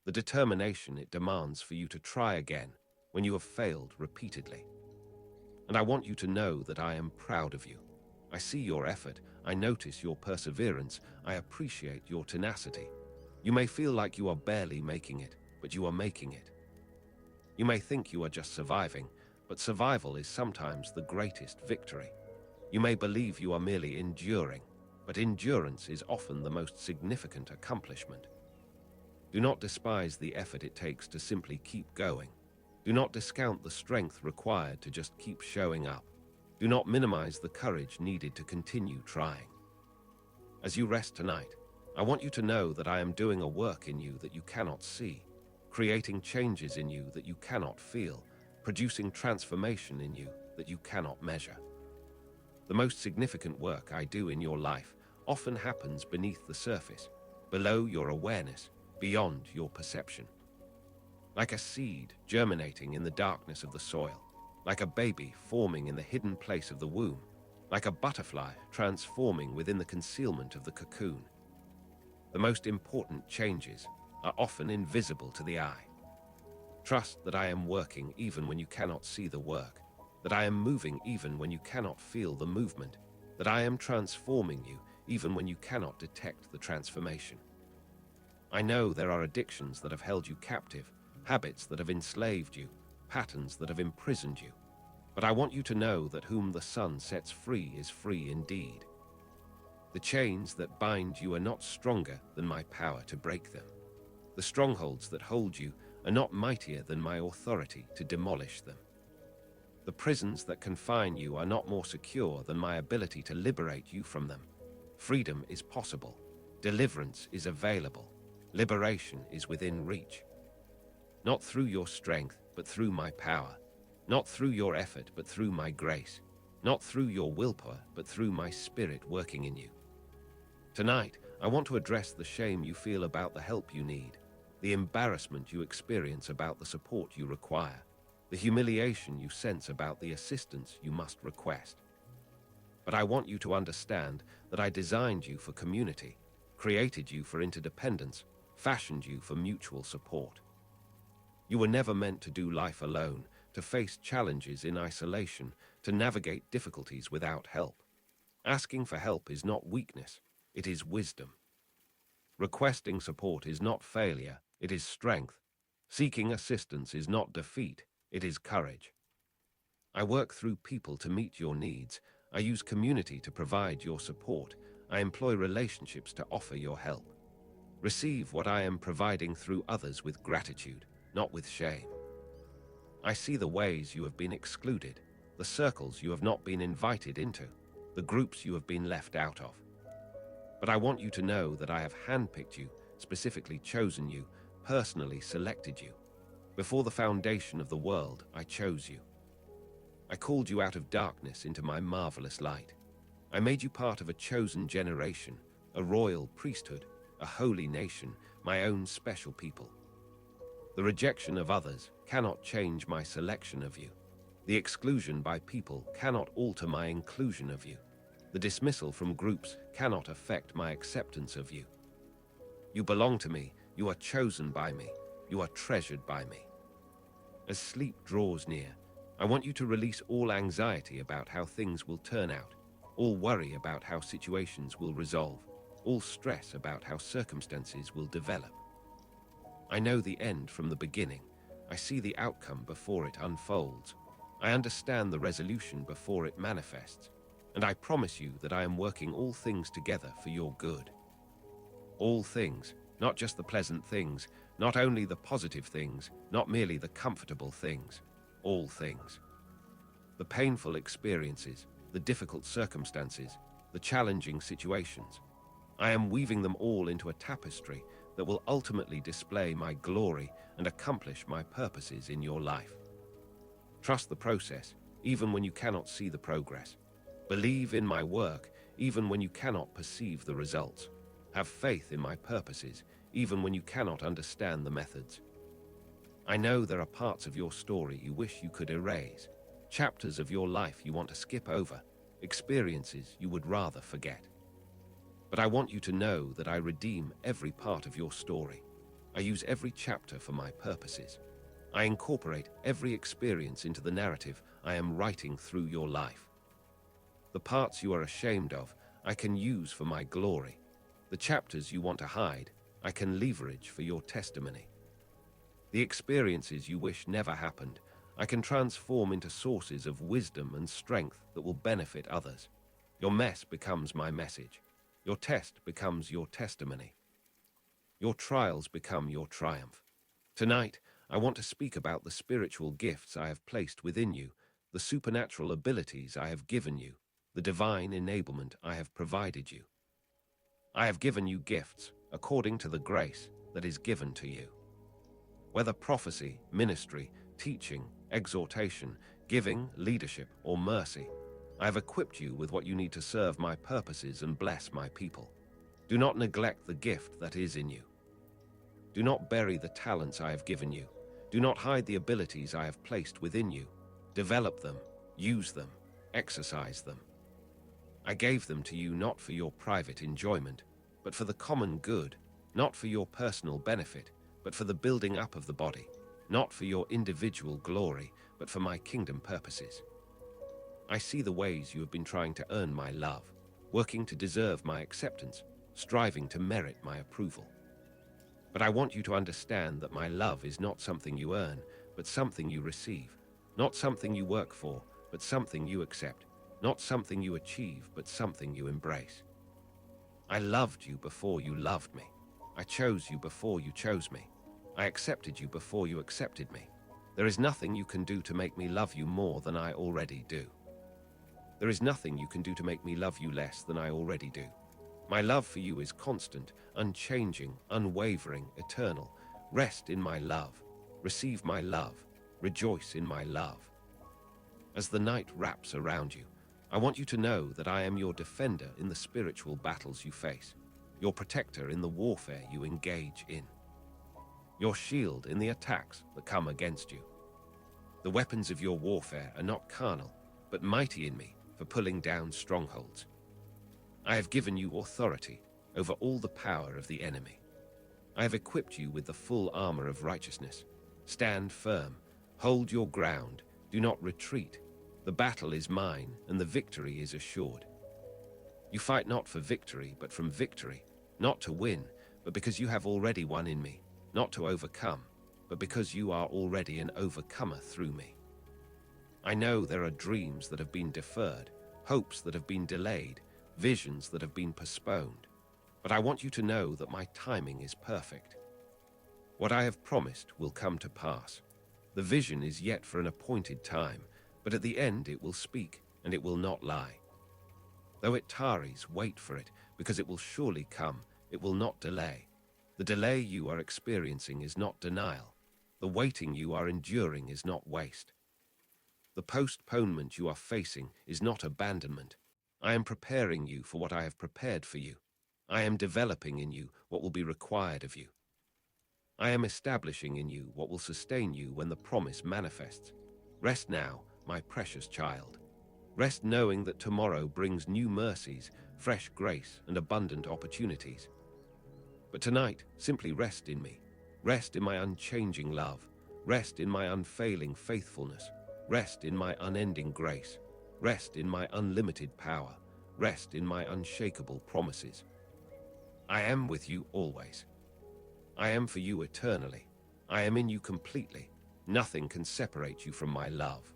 Speaker 1: the determination it demands for you to try again when you have failed repeatedly. And I want you to know that I am proud of you. I see your effort, I notice your perseverance, I appreciate your tenacity. You may feel like you are barely making it, but you are making it. You may think you are just surviving, but survival is sometimes the greatest victory. You may believe you are merely enduring, but endurance is often the most significant accomplishment. Do not despise the effort it takes to simply keep going. Do not discount the strength required to just keep showing up. Do not minimize the courage needed to continue trying. As you rest tonight, I want you to know that I am doing a work in you that you cannot see, creating changes in you that you cannot feel, producing transformation in you that you cannot measure. The most significant work I do in your life often happens beneath the surface, below your awareness, beyond your perception. Like a seed germinating in the darkness of the soil, like a baby forming in the hidden place of the womb, like a butterfly transforming within the concealment of the cocoon. The most important changes are often invisible to the eye. Trust that I am working even when you cannot see the work, that I am moving even when you cannot feel the movement, that I am transforming you even when you cannot detect the transformation. I know there are addictions that have held you captive, habits that have enslaved you, patterns that have imprisoned you. But I want you to know that whom the Son sets free is free indeed. The chains that bind you are not stronger than my power to break them. The strongholds that hold you are not mightier than my authority to demolish them. The prisons that confine you are not more secure than my ability to liberate you from them. Freedom is possible. Deliverance is available. Liberation is within reach. Not through your strength, but through my power. Not through your effort, but through my grace. Not through your willpower, but through my spirit working in you. Tonight, I want to address the shame you feel about the help you need, the embarrassment you experience about the support you require, the humiliation you sense about the assistance you must request. But I want you to understand that I designed you for community, created you for interdependence, fashioned you for mutual support. You were never meant to do life alone, to face challenges in isolation, to navigate difficulties without help. Asking for help is not weakness, it is wisdom. Requesting support is not failure, it is strength. Seeking assistance is not defeat, it is courage. I work through people to meet your needs. I use community to provide your support. I employ relationships to offer your help. Receive what I am providing through others with gratitude, not with shame. I see the ways you have been excluded, the circles you have not been invited into, the groups you have been left out of. But I want you to know that I have handpicked you, specifically chosen you, personally selected you. Before the foundation of the world, I chose you. I called you out of darkness into my marvelous light. I made you part of a chosen generation, a royal priesthood, a holy nation, my own special people. The rejection of others cannot change my selection of you. The exclusion by people cannot alter my inclusion of you. The dismissal from groups cannot affect my acceptance of you. You belong to me, you are chosen by me, you are treasured by me. As sleep draws near, I want you to release all anxiety about how things will turn out, all worry about how situations will resolve, all stress about how circumstances will develop. I know the end from the beginning. I see the outcome before it unfolds. I understand the resolution before it manifests. And I promise you that I am working all things together for your good. All things, not just the pleasant things, not only the positive things, not merely the comfortable things, all things. The painful experiences, the difficult circumstances, the challenging situations. I am weaving them all into a tapestry that will ultimately display my glory and accomplish my purposes in your life. Trust the process, even when you cannot see the progress. Believe in my work, even when you cannot perceive the results. Have faith in my purposes, even when you cannot understand the methods. I know there are parts of your story you wish you could erase, chapters of your life you want to skip over, experiences you would rather forget. But I want you to know that I redeem every part of your story. I use every chapter for my purposes. I incorporate every experience into the narrative I am writing through your life. The parts you are ashamed of, I can use for my glory. The chapters you want to hide, I can leverage for your testimony. The experiences you wish never happened, I can transform into sources of wisdom and strength that will benefit others. Your mess becomes my message. Your test becomes your testimony. Your trials become your triumph. Tonight, I want to speak about the spiritual gifts I have placed within you, the supernatural abilities I have given you, the divine enablement I have provided you. I have given you gifts according to the grace that is given to you. Whether prophecy, ministry, teaching, exhortation, giving, leadership, or mercy, I have equipped you with what you need to serve my purposes and bless my people. Do not neglect the gift that is in you. Do not bury the talents I have given you. Do not hide the abilities I have placed within you. Develop them, use them, exercise them. I gave them to you not for your private enjoyment, but for the common good, not for your personal benefit, but for the building up of the body, not for your individual glory, but for my kingdom purposes. I see the ways you have been trying to earn my love, working to deserve my acceptance, striving to merit my approval. But I want you to understand that my love is not something you earn, but something you receive, not something you work for, but something you accept, not something you achieve, but something you embrace. I loved you before you loved me. I chose you before you chose me. I accepted you before you accepted me. There is nothing you can do to make me love you more than I already do. There is nothing you can do to make me love you less than I already do. My love for you is constant, unchanging, unwavering, eternal. Rest in my love. Receive my love. Rejoice in my love. As the night wraps around you, I want you to know that I am your defender in the spiritual battles you face, your protector in the warfare you engage in, your shield in the attacks that come against you. The weapons of your warfare are not carnal, but mighty in me for pulling down strongholds. I have given you authority over all the power of the enemy. I have equipped you with the full armor of righteousness. Stand firm, hold your ground, do not retreat. The battle is mine, and the victory is assured. You fight not for victory, but from victory, not to win, but because you have already won in me, not to overcome, but because you are already an overcomer through me. I know there are dreams that have been deferred, hopes that have been delayed, visions that have been postponed, but I want you to know that my timing is perfect. What I have promised will come to pass. The vision is yet for an appointed time, but at the end it will speak, and it will not lie. Though it tarries, wait for it, because it will surely come, it will not delay. The delay you are experiencing is not denial. The waiting you are enduring is not waste. The postponement you are facing is not abandonment. I am preparing you for what I have prepared for you. I am developing in you what will be required of you. I am establishing in you what will sustain you when the promise manifests. Rest now, my precious child. Rest knowing that tomorrow brings new mercies, fresh grace, and abundant opportunities. But tonight, simply rest in me. Rest in my unchanging love. Rest in my unfailing faithfulness. Rest in my unending grace. Rest in my unlimited power. Rest in my unshakable promises. I am with you always. I am for you eternally. I am in you completely. Nothing can separate you from my love.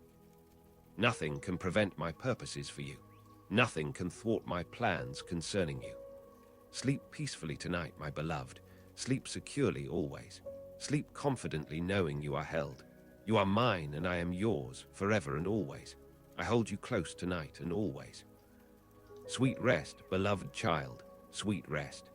Speaker 1: Nothing can prevent my purposes for you. Nothing can thwart my plans concerning you. Sleep peacefully tonight, my beloved. Sleep securely always. Sleep confidently knowing you are held. You are mine and I am yours forever and always. I hold you close tonight and always. Sweet rest, beloved child. Sweet rest.